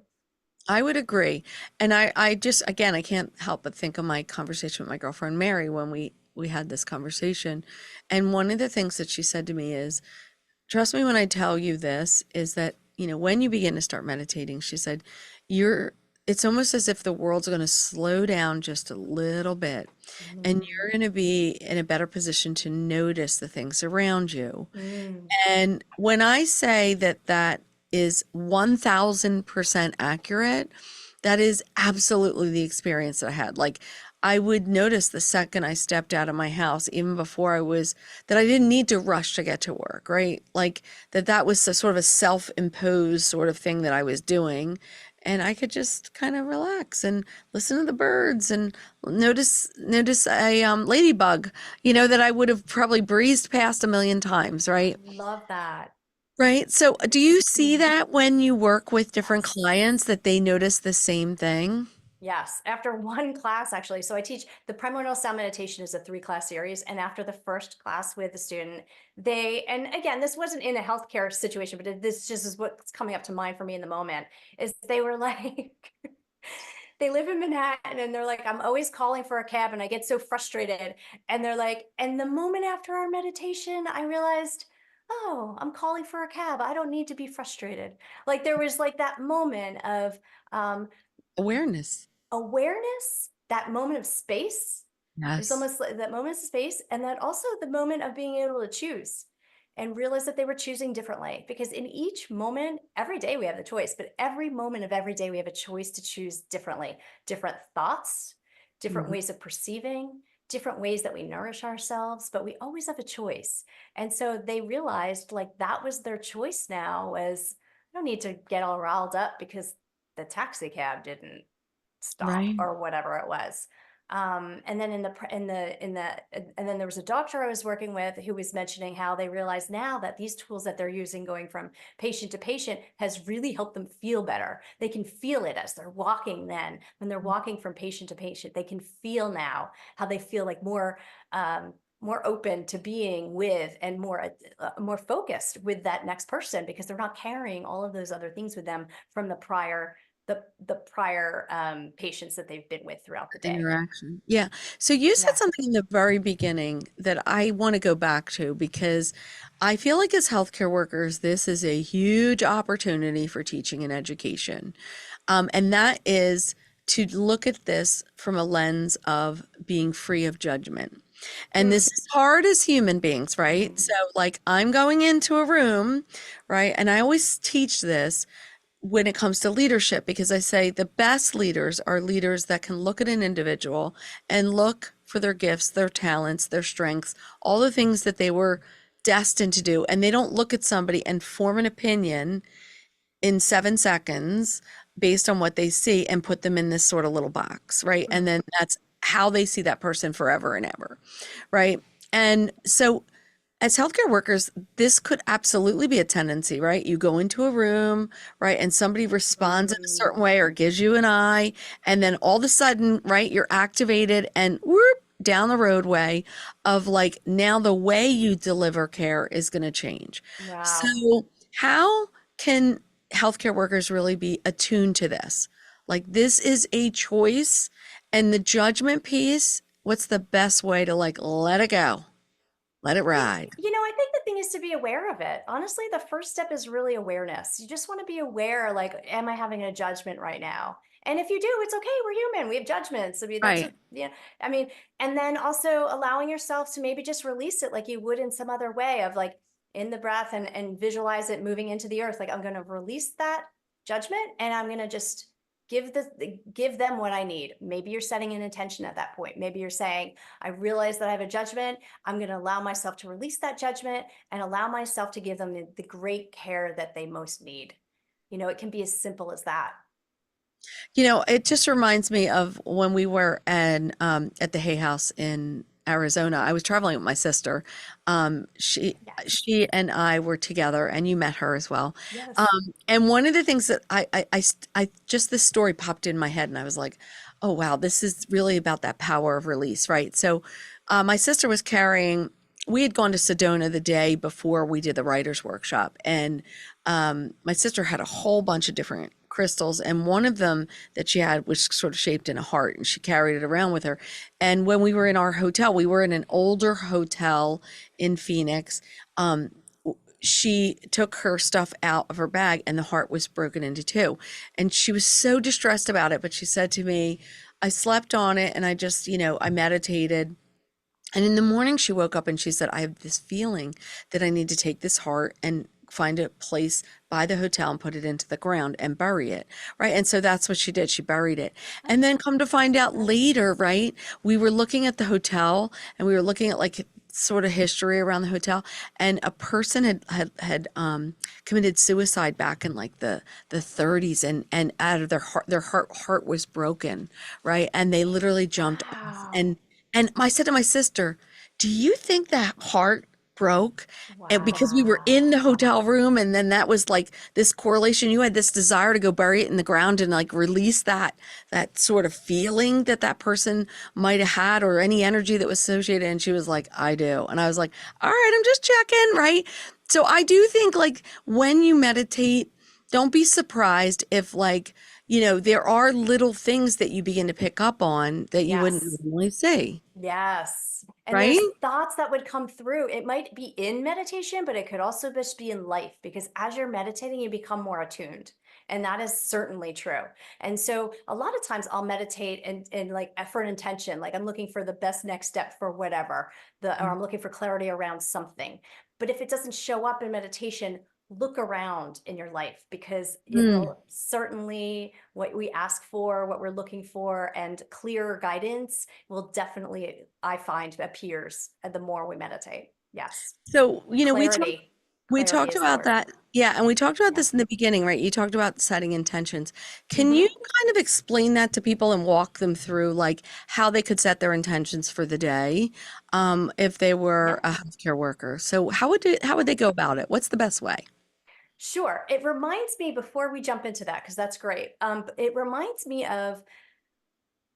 I would agree. And I just, again, I can't help but think of my conversation with my girlfriend Mary when we had this conversation. And one of the things that she said to me is, trust me when I tell you this, is that, when you begin to start meditating, she said, you're, it's almost as if the world's going to slow down just a little bit, and Mm. you're going to be in a better position to notice the things around you. Mm. And when I say that that is 1000% accurate, that is absolutely the experience that I had. Like, I would notice the second I stepped out of my house, even before that I didn't need to rush to get to work, right? Like, that was a sort of a self-imposed sort of thing that I was doing. And I could just kind of relax and listen to the birds and notice a ladybug, that I would have probably breezed past a million times, I right? love that. Right. So do you see that when you work with different Yes. clients that they notice the same thing? Yes, after one class, actually. So I teach the primordial sound meditation is a 3-class series. And after the first class with the student, and again, this wasn't in a healthcare situation, but this just is what's coming up to mind for me in the moment, is they were like, they live in Manhattan, and they're like, I'm always calling for a cab and I get so frustrated. And they're like, and the moment after our meditation, I realized, oh, I'm calling for a cab. I don't need to be frustrated. Like, there was like that moment of, um, Awareness. awareness, that moment of space. It's Yes. almost like that moment of space, and that also the moment of being able to choose and realize that they were choosing differently. Because in each moment, every day we have the choice, but every moment of every day we have a choice to choose differently, different thoughts, different Mhm. ways of perceiving, different ways that we nourish ourselves, but we always have a choice. And so they realized like that was their choice now was I don't need to get all riled up because the taxi cab didn't stop Right. or whatever it was. And then and then there was a doctor I was working with who was mentioning how they realize now that these tools that they're using going from patient to patient has really helped them feel better. They can feel it as they're walking then, when they're walking from patient to patient, they can feel now how they feel like more open to being with and more focused with that next person because they're not carrying all of those other things with them from the prior patients that they've been with throughout the day. Interaction. Yeah. So you said Yeah. something in the very beginning that I want to go back to because I feel like as healthcare workers, this is a huge opportunity for teaching and education. And that is to look at this from a lens of being free of judgment. And this Mm, is hard as human beings, right? So, mm, like, I'm going into a room, right? And I always teach this when it comes to leadership because I say the best leaders are leaders that can look at an individual and look for their gifts, their talents, their strengths, all the things that they were destined to do. And they don't look at somebody and form an opinion in 7 seconds based on what they see and put them in this sort of little box, right? And mm. then that's how they see that person forever and ever, right? And so as healthcare workers, this could absolutely be a tendency, right? You go into a room, right, and somebody responds in a Mm, certain way or gives you an eye, and then all of a sudden, right, you're activated and whoop, down the roadway of like now the way you deliver care is going to change. wow. So, how can healthcare workers really be attuned to this? Like, this is a choice, and the judgment piece, what's the best way to like let it go? Let it ride. I think the thing is to be aware of it. Honestly, the first step is really awareness. You just want to be aware, like, am I having a judgment right now? And if you do, it's okay. We're human. We have judgments. I mean, that's Right. just, I mean, and then also allowing yourself to maybe just release it like you would in some other way of like in the breath and visualize it moving into the earth. Like, I'm going to release that judgment and I'm going to just give them what I need. Maybe you're setting an intention at that point. Maybe you're saying, I realize that I have a judgment. I'm going to allow myself to release that judgment and allow myself to give them the great care that they most need. It can be as simple as that. It just reminds me of when we were at the Hay House in Arizona. I was traveling with my sister. Um, she Yes. she and I were together, and you met her as well. Um, Yes. and one of the things that I just this story popped in my head, and I was like, oh wow, this is really about that power of release, right? So, my sister was carrying. We had gone to Sedona the day before we did the writers workshop, and my sister had a whole bunch of different crystals, and one of them that she had was sort of shaped in a heart, and she carried it around with her. And when we were in our hotel, we were in an older hotel in Phoenix. Um, she took her stuff out of her bag, and the heart was broken into two. And she was so distressed about it, but she said to me, I slept on it and I just, I meditated. And in the morning, she woke up and she said, I have this feeling that I need to take this heart and find a place by the hotel and put it into the ground and bury it. Right. And so that's what she did. She buried it. And then come to find out later, right? We were looking at the hotel and we were looking at like sort of history around the hotel, and a person had committed suicide back in like the 30s, and out of their heart was broken, right? And they literally jumped off. Wow. And I said to my sister, do you think that heart broke? And because we were Wow. in the hotel room, and then that was like this correlation, you had this desire to go bury it in the ground and like release that sort of feeling that that person might have had or any energy that was associated. And she was like, I do. And I was like, all right, I'm just checking, right? So I do think like when you meditate, don't be surprised if like there are little things that you begin to pick up on that you wouldn't Yes. normally see, Yes. And there's right? thoughts that would come through. It might be in meditation, but it could also just be in life because as you're meditating, you become more attuned. And that is certainly true. And so a lot of times I'll meditate and like for an intention, like I'm looking for the best next step for whatever, or I'm looking for clarity around something. But if it doesn't show up in meditation, look around in your life, because it Mm. will certainly, what we ask for, what we're looking for, and clearer guidance will definitely, I find, appears the more we meditate. Yes. So, Clarity. we Clarity talked is the about word. that. Yeah, and we talked about Yeah. this in the beginning, right? You talked about setting intentions. Can you Hmm. kind of explain that to people and walk them through like how they could set their intentions for the day, if they were Yeah. a healthcare worker? So how would Yeah. they go about it? What's the best way? Sure. It reminds me, before we jump into that, because that's great. It reminds me of,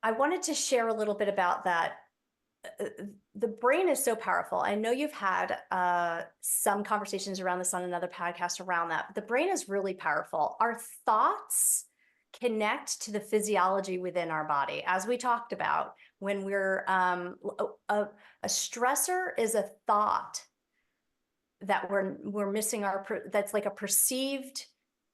I wanted to share a little bit about that. uh, the brain is so powerful. I know you've had some conversations around this on another podcast around that, but the brain is really powerful. Our thoughts connect to the physiology within our body, as we talked about. When we're a stressor is a thought that we're missing that's like a perceived,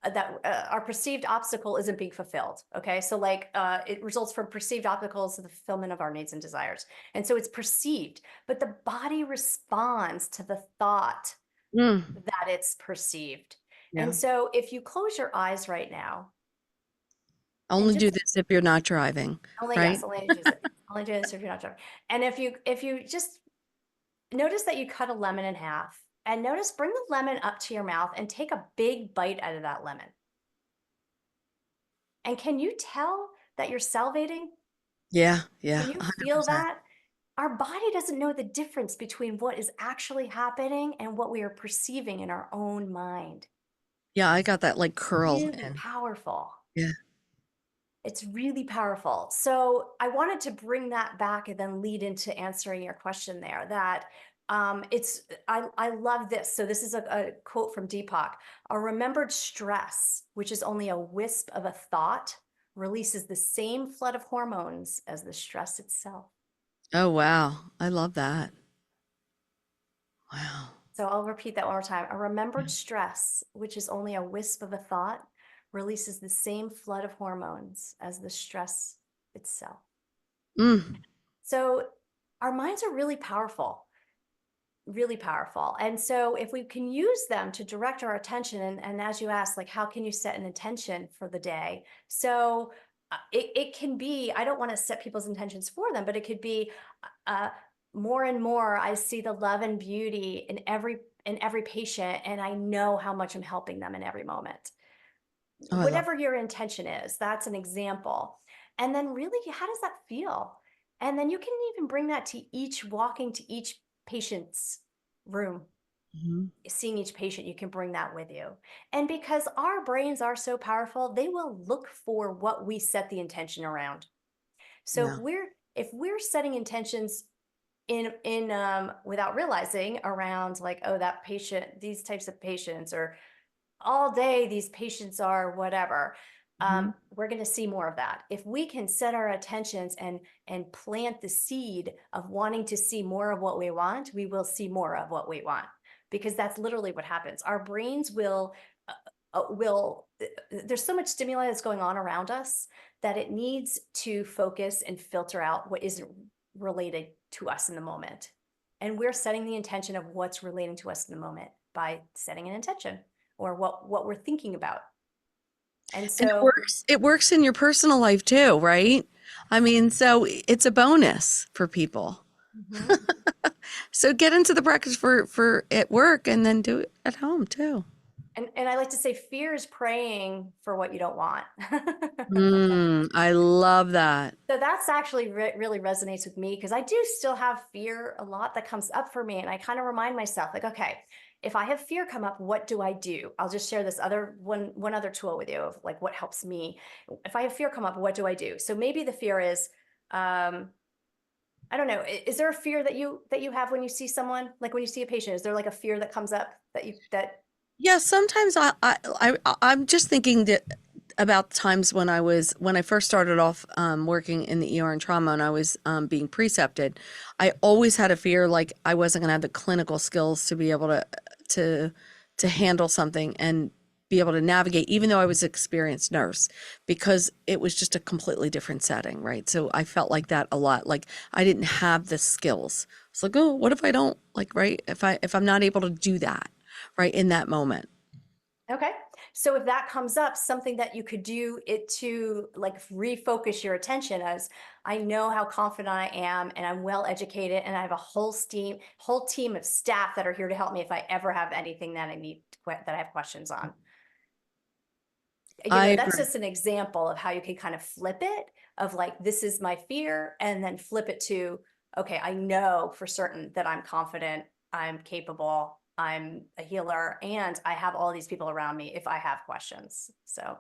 that our perceived obstacle isn't being fulfilled. Okay, so like it results from perceived obstacles to the fulfillment of our needs and desires, and so it's perceived, but the body responds to the thought Mm, that it's perceived. yeah. And so if you close your eyes right now and Only do just this if you're not driving, only, right? yes, only do this if you're not driving. And if you just notice that you cut a lemon in half, and notice, bring the lemon up to your mouth and take a big bite out of that lemon. And can you tell that you're salivating? Yeah, yeah, Can you feel 100%. that? Our body doesn't know the difference between what is actually happening and what we are perceiving in our own mind. Yeah, I got that like curl Really in. powerful. Yeah. It's really powerful. So I wanted to bring that back and then lead into answering your question there, that I love this. So this is a quote from Deepak. A remembered stress, which is only a wisp of a thought, releases the same flood of hormones as the stress itself. Oh, wow. I love that. Wow. So I'll repeat that one more time. A remembered stress, which is only a wisp of a thought, releases the same flood of hormones as the stress itself. Mm, So our minds are really powerful, really powerful. And so if we can use them to direct our attention, and as you asked, like, how can you set an intention for the day? So it can be, I don't want to set people's intentions for them, but it could be uh, more and more, I see the love and beauty in every patient, and I know how much I'm helping them in every moment. oh, I love Whatever your intention is, that's an example. And then really, how does that feel? And then you can even bring that to walking to each patient's room, Mhm. seeing each patient, you can bring that with you. And because our brains are so powerful, they will look for what we set the intention around. So Yeah. if we're setting intentions in without realizing, around like, oh, that patient, these types of patients, or all day these patients are whatever, Mhm. we're going to see more of that. If we can set our attentions and plant the seed of wanting to see more of what we want, we will see more of what we want, because that's literally what happens. Our brains will there's so much stimuli that's going on around us that it needs to focus and filter out what isn't related to us in the moment. And we're setting the intention of what's relating to us in the moment by setting an intention, or what we're thinking about. And And so, it works in your personal life too, right? I mean, so it's a bonus for people. mhm. So get into the practice for at work and then do it at home too. And I like to say, fear is praying for what you don't want. I love that. So that's actually really resonates with me, because I do still have fear a lot that comes up for me. And I kind of remind myself, like, okay, if I have fear come up, what do I do? I'll just share this other one other tool with you of like what helps me. If I have fear come up, what do I do? So maybe the fear is, I don't know, is there a fear that you have when you see someone, like when you see a patient? Is there like a fear that comes up that Yeah, sometimes I'm just thinking that about times when I first started off working in the ER and trauma and I was being precepted. I always had a fear like I wasn't going to have the clinical skills to be able to to handle something and be able to navigate, even though I was an experienced nurse, because it was just a completely different setting, right? So I felt like that a lot. Like I didn't have the skills. It's like, oh, what if I don't like, right? If I'm not able to do that, right, in that moment. Okay. So if that comes up, something that you could do it to like refocus your attention as I know how confident I am and I'm well educated and I have a whole team of staff that are here to help me if I ever have anything that that I have questions on. I That's agree. just an example of how you can kind of flip it of like, this is my fear, and then flip it to, okay, I know for certain that I'm confident, I'm capable, I'm a healer, and I have all these people around me if I have questions. So,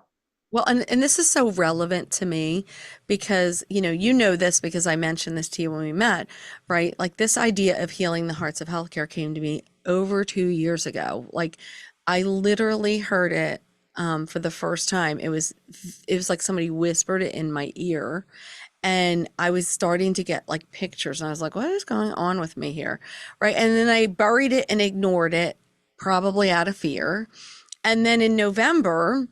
Well, and this is so relevant to me because, you know this because I mentioned this to you when we met, right? Like this idea of healing the hearts of healthcare came to me over 2 years ago. Like I literally heard it for the first time. It was like somebody whispered it in my ear, and I was starting to get like pictures, and I was like, what is going on with me here? Right? And then I buried it and ignored it, probably out of fear. And then in November,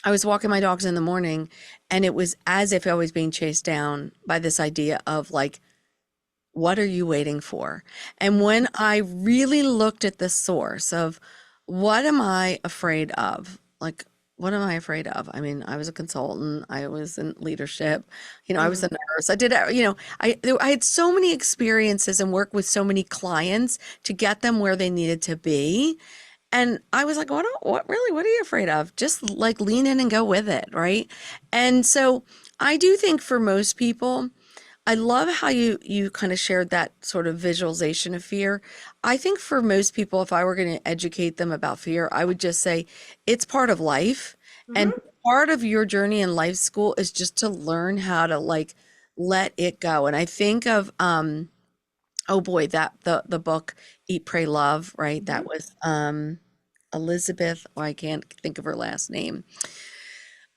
I was walking my dogs in the morning, and it was as if I was being chased down by this idea of like, what are you waiting for? And when I really looked at the source of what am I afraid of? Like, what am I afraid of? I mean, I was a consultant, I was in leadership, I was a mhm. nurse. I did, I had so many experiences and worked with so many clients to get them where they needed to be. And I was like, what are you afraid of? Just like lean in and go with it, right? And so I do think for most people, I love how you kind of shared that sort of visualization of fear. I think for most people, if I were going to educate them about fear, I would just say it's part of life. And Mhm. part of your journey in life school is just to learn how to like let it go. And I think of oh boy, that the book Eat, Pray, Love, right? That Mhm. was Elizabeth, oh, I can't think of her last name.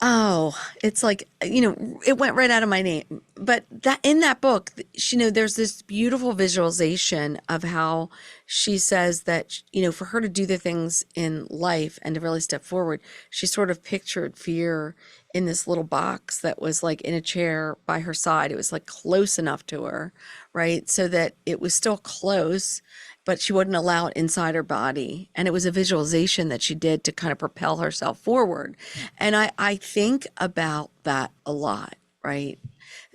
Oh, it's like, it went right out of my name. But that in that book, there's this beautiful visualization of how she says that, for her to do the things in life and to really step forward, she sort of pictured fear in this little box that was like in a chair by her side. It was like close enough to her, right? So that it was still close, but she wouldn't allow it inside her body. And it was a visualization that she did to kind of propel herself forward. And I think about that a lot, right?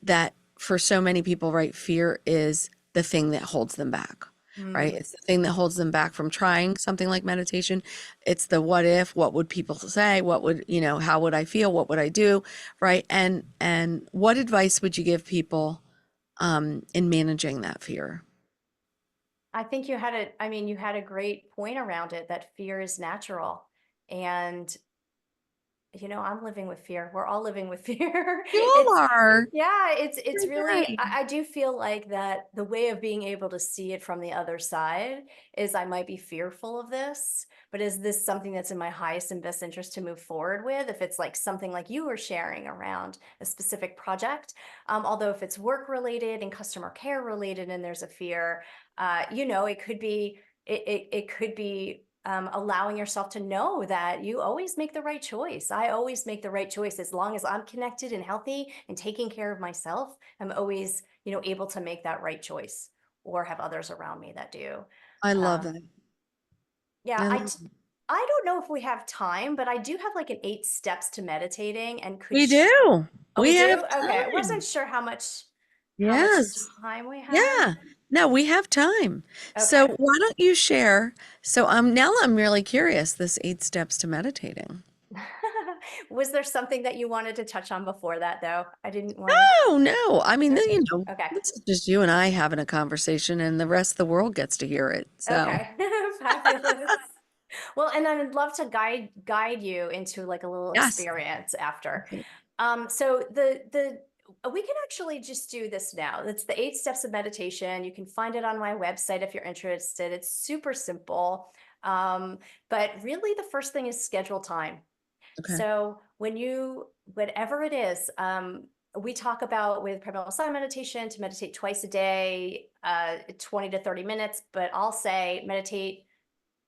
That for so many people, right, fear is the thing that holds them back, right? Mm. It's the thing that holds them back from trying something like meditation. It's the what if, what would people say? What would, how would I feel? What would I do? Right. And what advice would you give people in managing that fear? I think you had a great point around it that fear is natural. And I'm living with fear. We're all living with fear. You all are. Yeah, it's You're really right. I do feel like that the way of being able to see it from the other side is I might be fearful of this, but is this something that's in my highest and best interest to move forward with? If it's like something like you were sharing around a specific project, although if it's work related and customer care related and there's a fear, it could be it could be allowing yourself to know that you always make the right choice. I always make the right choice as long as I'm connected and healthy and taking care of myself. I'm always, able to make that right choice or have others around me that do. I love Um, that. yeah, I love I don't know if we have time, but I do have like an 8 steps to meditating and We do. oh, we We have do? Okay. I wasn't time. sure how much Yes. time we had. Yeah. No, we have time. So Okay. why don't you share? So now I'm really curious, this 8 steps to meditating. Was there something that you wanted to touch on before that, though? I didn't want to. Oh, no. I mean, Okay. this is just you and I having a conversation and the rest of the world gets to hear it. So, Okay. Fabulous. Well, and I'd love to guide you into like a little yes. experience after. Okay. So the we can actually just do this now. That's the 8 steps of meditation. You can find it on my website if you're interested. It's super simple. But really the first thing is schedule time. Okay. So whatever it is, we talk about with primordial sun meditation to meditate twice a day, 20 to 30 minutes, but I'll say meditate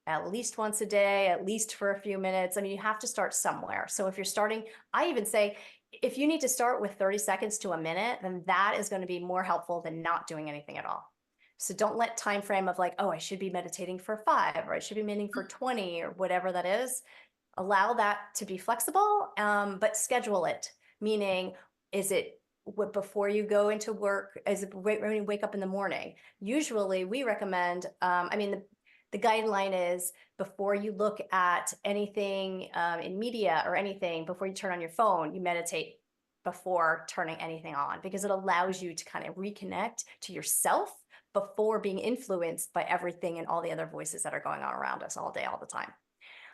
at least once a day, at least for a few minutes. I mean, you have to start somewhere. So if you're starting, I even say, if you need to start with 30 seconds to a minute, then that is going to be more helpful than not doing anything at all. So don't let time frame of like, oh, I should be meditating for 5 or I should be meditating for 20 or whatever that is. allow that to be flexible, but schedule it. Meaning, is it before you go into work? Is it when you wake up in the morning? Usually we recommend, the guideline is before you look at anything in media or anything, before you turn on your phone, you meditate before turning anything on, because it allows you to kind of reconnect to yourself before being influenced by everything and all the other voices that are going on around us all day, all the time.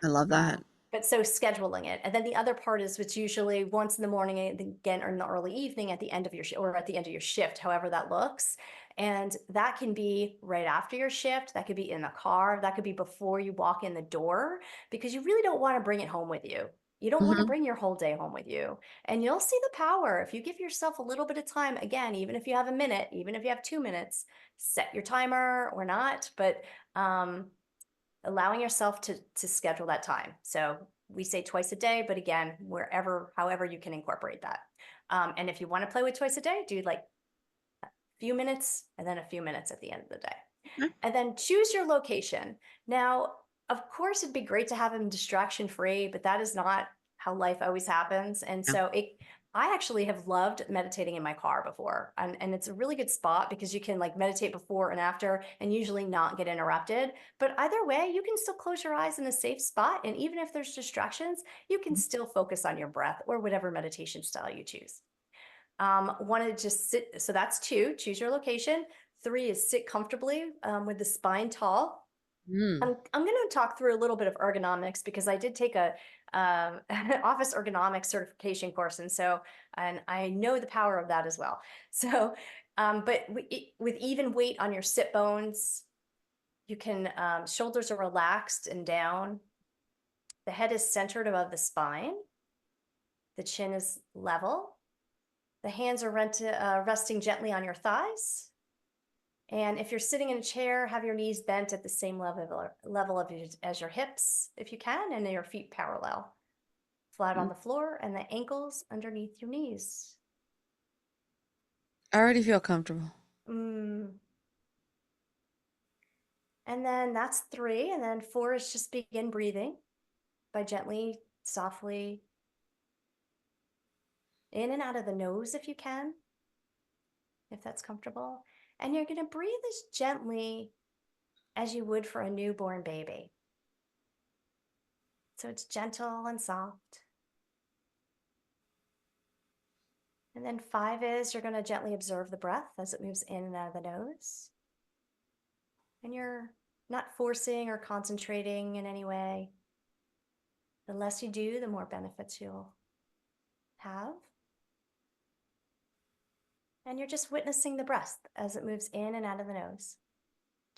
I love that. But so scheduling it. And then the other part is, it's usually once in the morning, again, or in the early evening at the end of your or at the end of your shift, however that looks. And that can be right after your shift. That could be in the car. That could be before you walk in the door, because you really don't want to bring it home with you. You don't want to Hmm. bring your whole day home with you. And you'll see the power if you give yourself a little bit of time. Again, even if you have a minute, even if you have 2 minutes, set your timer or not. But allowing yourself to schedule that time. So we say twice a day, but again, however you can incorporate that. And if you want to play with twice a day, do like a few minutes and then a few minutes at the end of the day. Okay. And then choose your location. Now, of course, it'd be great to have them distraction free, but that is not how life always happens. And Yeah. so I actually have loved meditating in my car before. And it's a really good spot because you can like meditate before and after and usually not get interrupted. But either way, you can still close your eyes in a safe spot. And even if there's distractions, you can still focus on your breath or whatever meditation style you choose. Want to just sit. So that's 2, choose your location. 3 is sit comfortably with the spine tall. Mm. I'm going to talk through a little bit of ergonomics because I did take a office ergonomics certification course, and I know the power of that as well. So, but with even weight on your sit bones, you can shoulders are relaxed and down. The head is centered above the spine. The chin is level. The hands are resting gently on your thighs. And if you're sitting in a chair, have your knees bent at the same level as your hips, if you can, and your feet parallel, flat on Mm. the floor, and the ankles underneath your knees. I already feel comfortable. Mm. And then that's 3. And then 4 is just begin breathing by gently, softly in and out of the nose if you can, if that's comfortable. And you're going to breathe as gently as you would for a newborn baby. So it's gentle and soft. And then 5 is you're going to gently observe the breath as it moves in and out of the nose. And you're not forcing or concentrating in any way. The less you do, the more benefits you'll have. And you're just witnessing the breath as it moves in and out of the nose,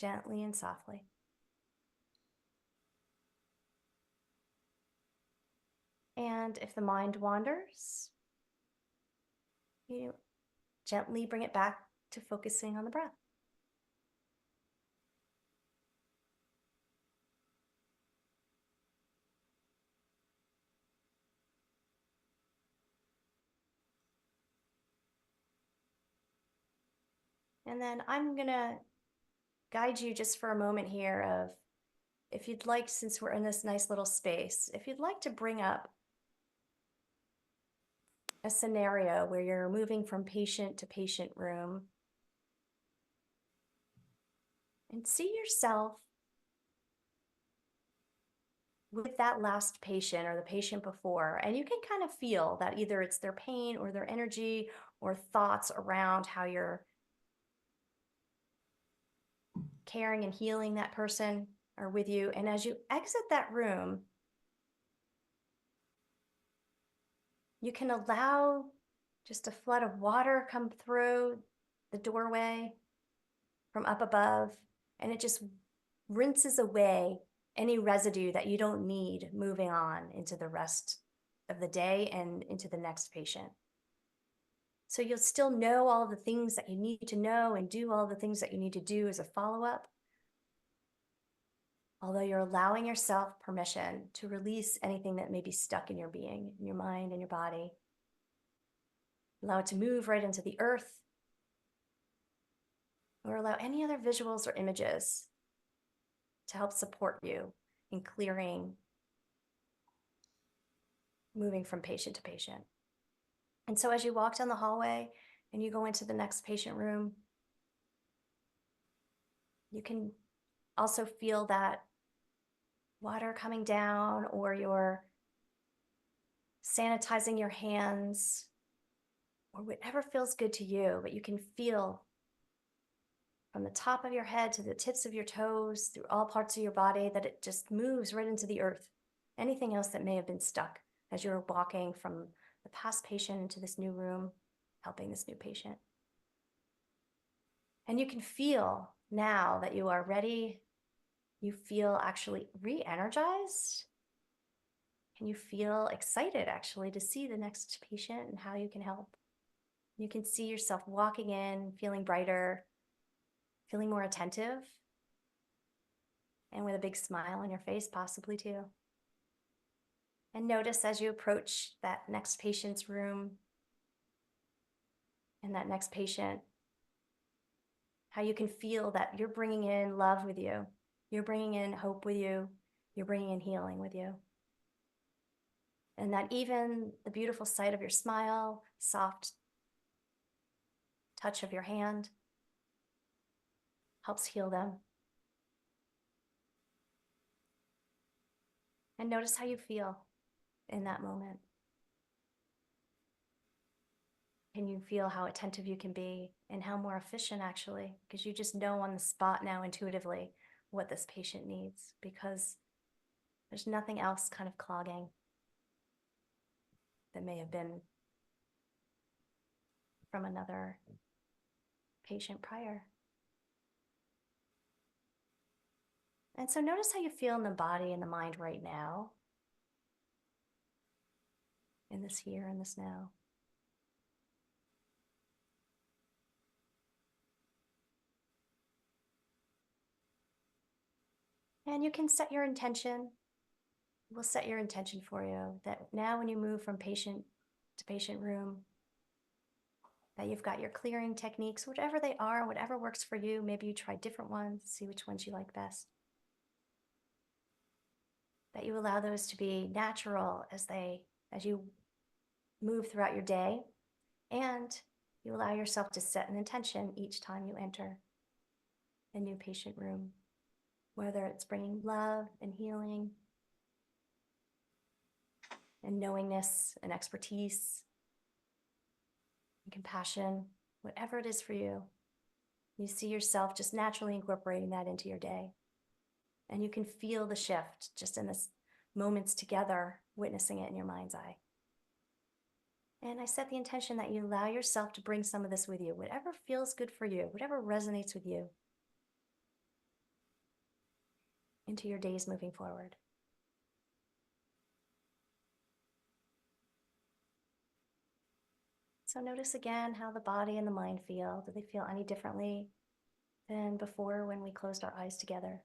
gently and softly. And if the mind wanders, you gently bring it back to focusing on the breath. And then I'm going to guide you just for a moment here of, if you'd like, since we're in this nice little space, if you'd like to bring up a scenario where you're moving from patient to patient room and see yourself with that last patient or the patient before. And you can kind of feel that either it's their pain or their energy or thoughts around how you're caring and healing that person are with you. And as you exit that room, you can allow just a flood of water come through the doorway from up above, and it just rinses away any residue that you don't need moving on into the rest of the day and into the next patient. So you'll still know all of the things that you need to know and do all the things that you need to do as a follow-up, although you're allowing yourself permission to release anything that may be stuck in your being, in your mind, and your body. Allow it to move right into the earth, or allow any other visuals or images to help support you in clearing moving from patient to patient. And so as you walk down the hallway and you go into the next patient room, you can also feel that water coming down, or you're sanitizing your hands, or whatever feels good to you, but you can feel from the top of your head to the tips of your toes, through all parts of your body, that it just moves right into the earth. Anything else that may have been stuck as you're walking from the past patient into this new room, helping this new patient. And you can feel now that you are ready, you feel actually re-energized, and you feel excited actually to see the next patient and how you can help. You can see yourself walking in, feeling brighter, feeling more attentive, and with a big smile on your face, possibly too. And notice as you approach that next patient's room and that next patient, how you can feel that you're bringing in love with you. You're bringing in hope with you. You're bringing in healing with you. And that even the beautiful sight of your smile, soft touch of your hand helps heal them. And notice how you feel in that moment. Can you feel how attentive you can be and how more efficient actually, because you just know on the spot now intuitively what this patient needs, because there's nothing else kind of clogging that may have been from another patient prior. And so notice how you feel in the body and the mind right now, in this here and this now. And you can set your intention. We'll set your intention for you that now when you move from patient to patient room, that you've got your clearing techniques, whatever they are, whatever works for you. Maybe you try different ones, see which ones you like best. That you allow those to be natural as you move throughout your day, and you allow yourself to set an intention each time you enter a new patient room, whether it's bringing love and healing and knowingness and expertise and compassion, whatever it is for you. You see yourself just naturally incorporating that into your day. And you can feel the shift just in this moments together, witnessing it in your mind's eye. And I set the intention that you allow yourself to bring some of this with you, whatever feels good for you, whatever resonates with you, into your days moving forward. So notice again how the body and the mind feel. Do they feel any differently than before when we closed our eyes together?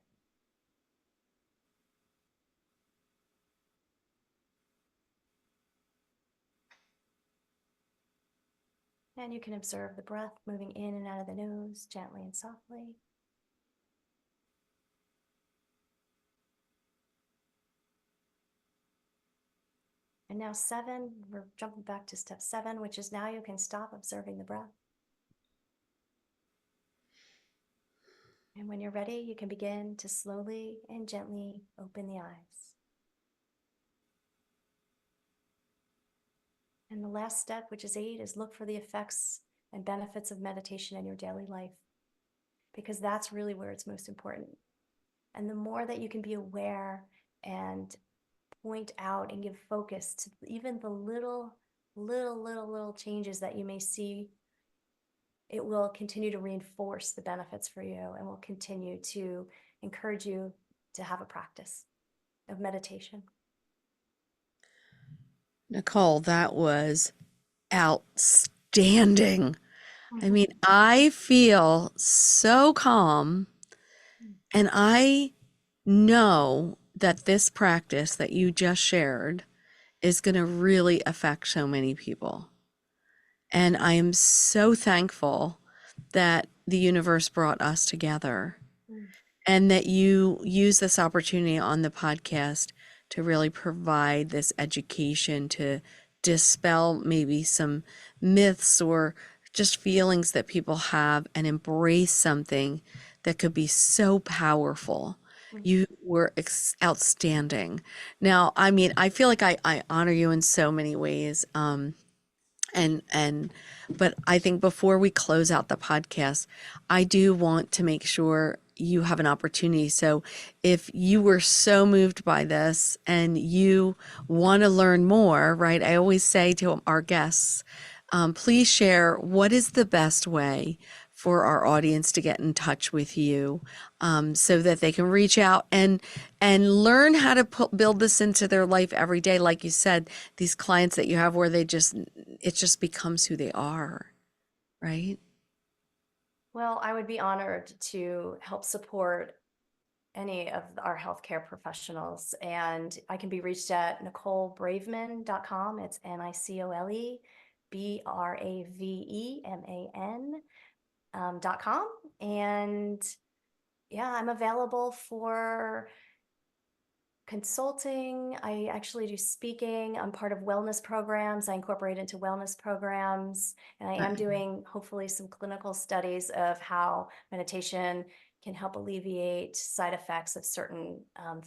And you can observe the breath moving in and out of the nose, gently and softly. And now 7, we're jumping back to step 7, which is now you can stop observing the breath. And when you're ready, you can begin to slowly and gently open the eyes. And the last step, which is 8, is look for the effects and benefits of meditation in your daily life, because that's really where it's most important. And the more that you can be aware and point out and give focus to even the little changes that you may see, it will continue to reinforce the benefits for you and will continue to encourage you to have a practice of meditation. Nicole, that was outstanding. I mean, I feel so calm, and I know that this practice that you just shared is going to really affect so many people. And I am so thankful that the universe brought us together and that you use this opportunity on the podcast to really provide this education to dispel maybe some myths or just feelings that people have and embrace something that could be so powerful. Mhm. You were outstanding. Now, I mean, I feel like I honor you in so many ways. And but I think before we close out the podcast, I do want to make sure you have an opportunity. So if you were so moved by this and you want to learn more, right? I always say to our guests, please share what is the best way for our audience to get in touch with you, so that they can reach out and learn how to build this into their life every day. Like you said, these clients that you have where it just becomes who they are, right? Well, I would be honored to help support any of our healthcare professionals. And I can be reached at NicoleBraveman.com. It's NicoleBraveman.com. And yeah, I'm available for consulting. I actually do speaking. I'm part of wellness programs. I incorporate into wellness programs. And I am doing hopefully some clinical studies of how meditation can help alleviate side effects of certain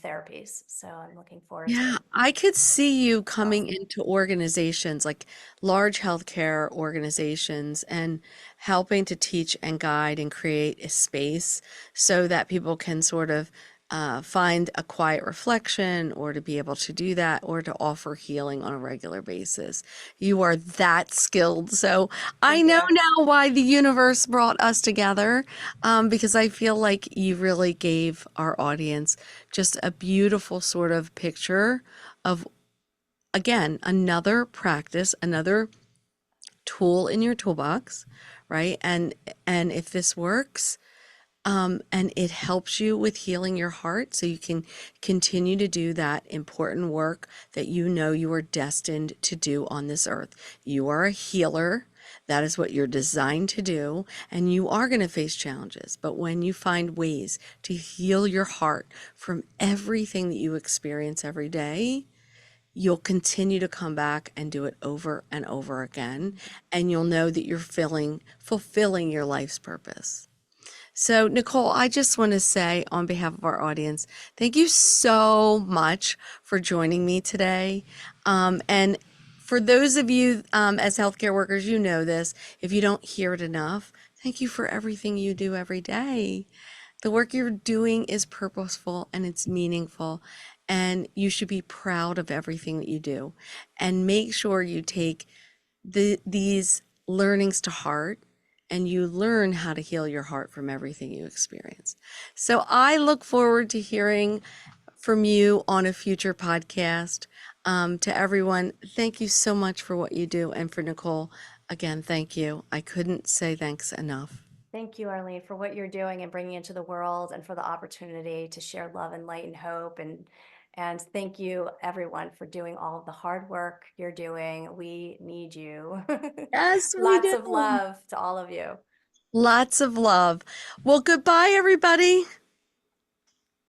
therapies. So I'm looking forward to Yeah, I could see you coming talk. into organizations like large healthcare organizations and helping to teach and guide and create a space so that people can sort of find a quiet reflection or to be able to do that or to offer healing on a regular basis. You are that skilled. So I Thank know you. now why the universe brought us together, because I feel like you really gave our audience just a beautiful sort of picture of, again, another practice, another tool in your toolbox, right? And if this works, and it helps you with healing your heart so you can continue to do that important work that you know you are destined to do on this earth. You are a healer. That is what you're designed to do, and you are going to face challenges. But when you find ways to heal your heart from everything that you experience every day, you'll continue to come back and do it over and over again, and you'll know that you're fulfilling your life's purpose. So, Nicole, I just want to say on behalf of our audience, thank you so much for joining me today. And for those of you, as healthcare workers, you know this. If you don't hear it enough, thank you for everything you do every day. The work you're doing is purposeful and it's meaningful, and you should be proud of everything that you do. And make sure you take these learnings to heart and you learn how to heal your heart from everything you experience. So I look forward to hearing from you on a future podcast. To everyone, thank you so much for what you do. And for Nicole, again, thank you. I couldn't say thanks enough. Thank you, Arleen, for what you're doing and bringing into the world and for the opportunity to share love and light and hope. And thank you, everyone, for doing all of the hard work you're doing. We need you. Yes, we Lots do. of love to all of you. Lots of love. Well, goodbye, everybody.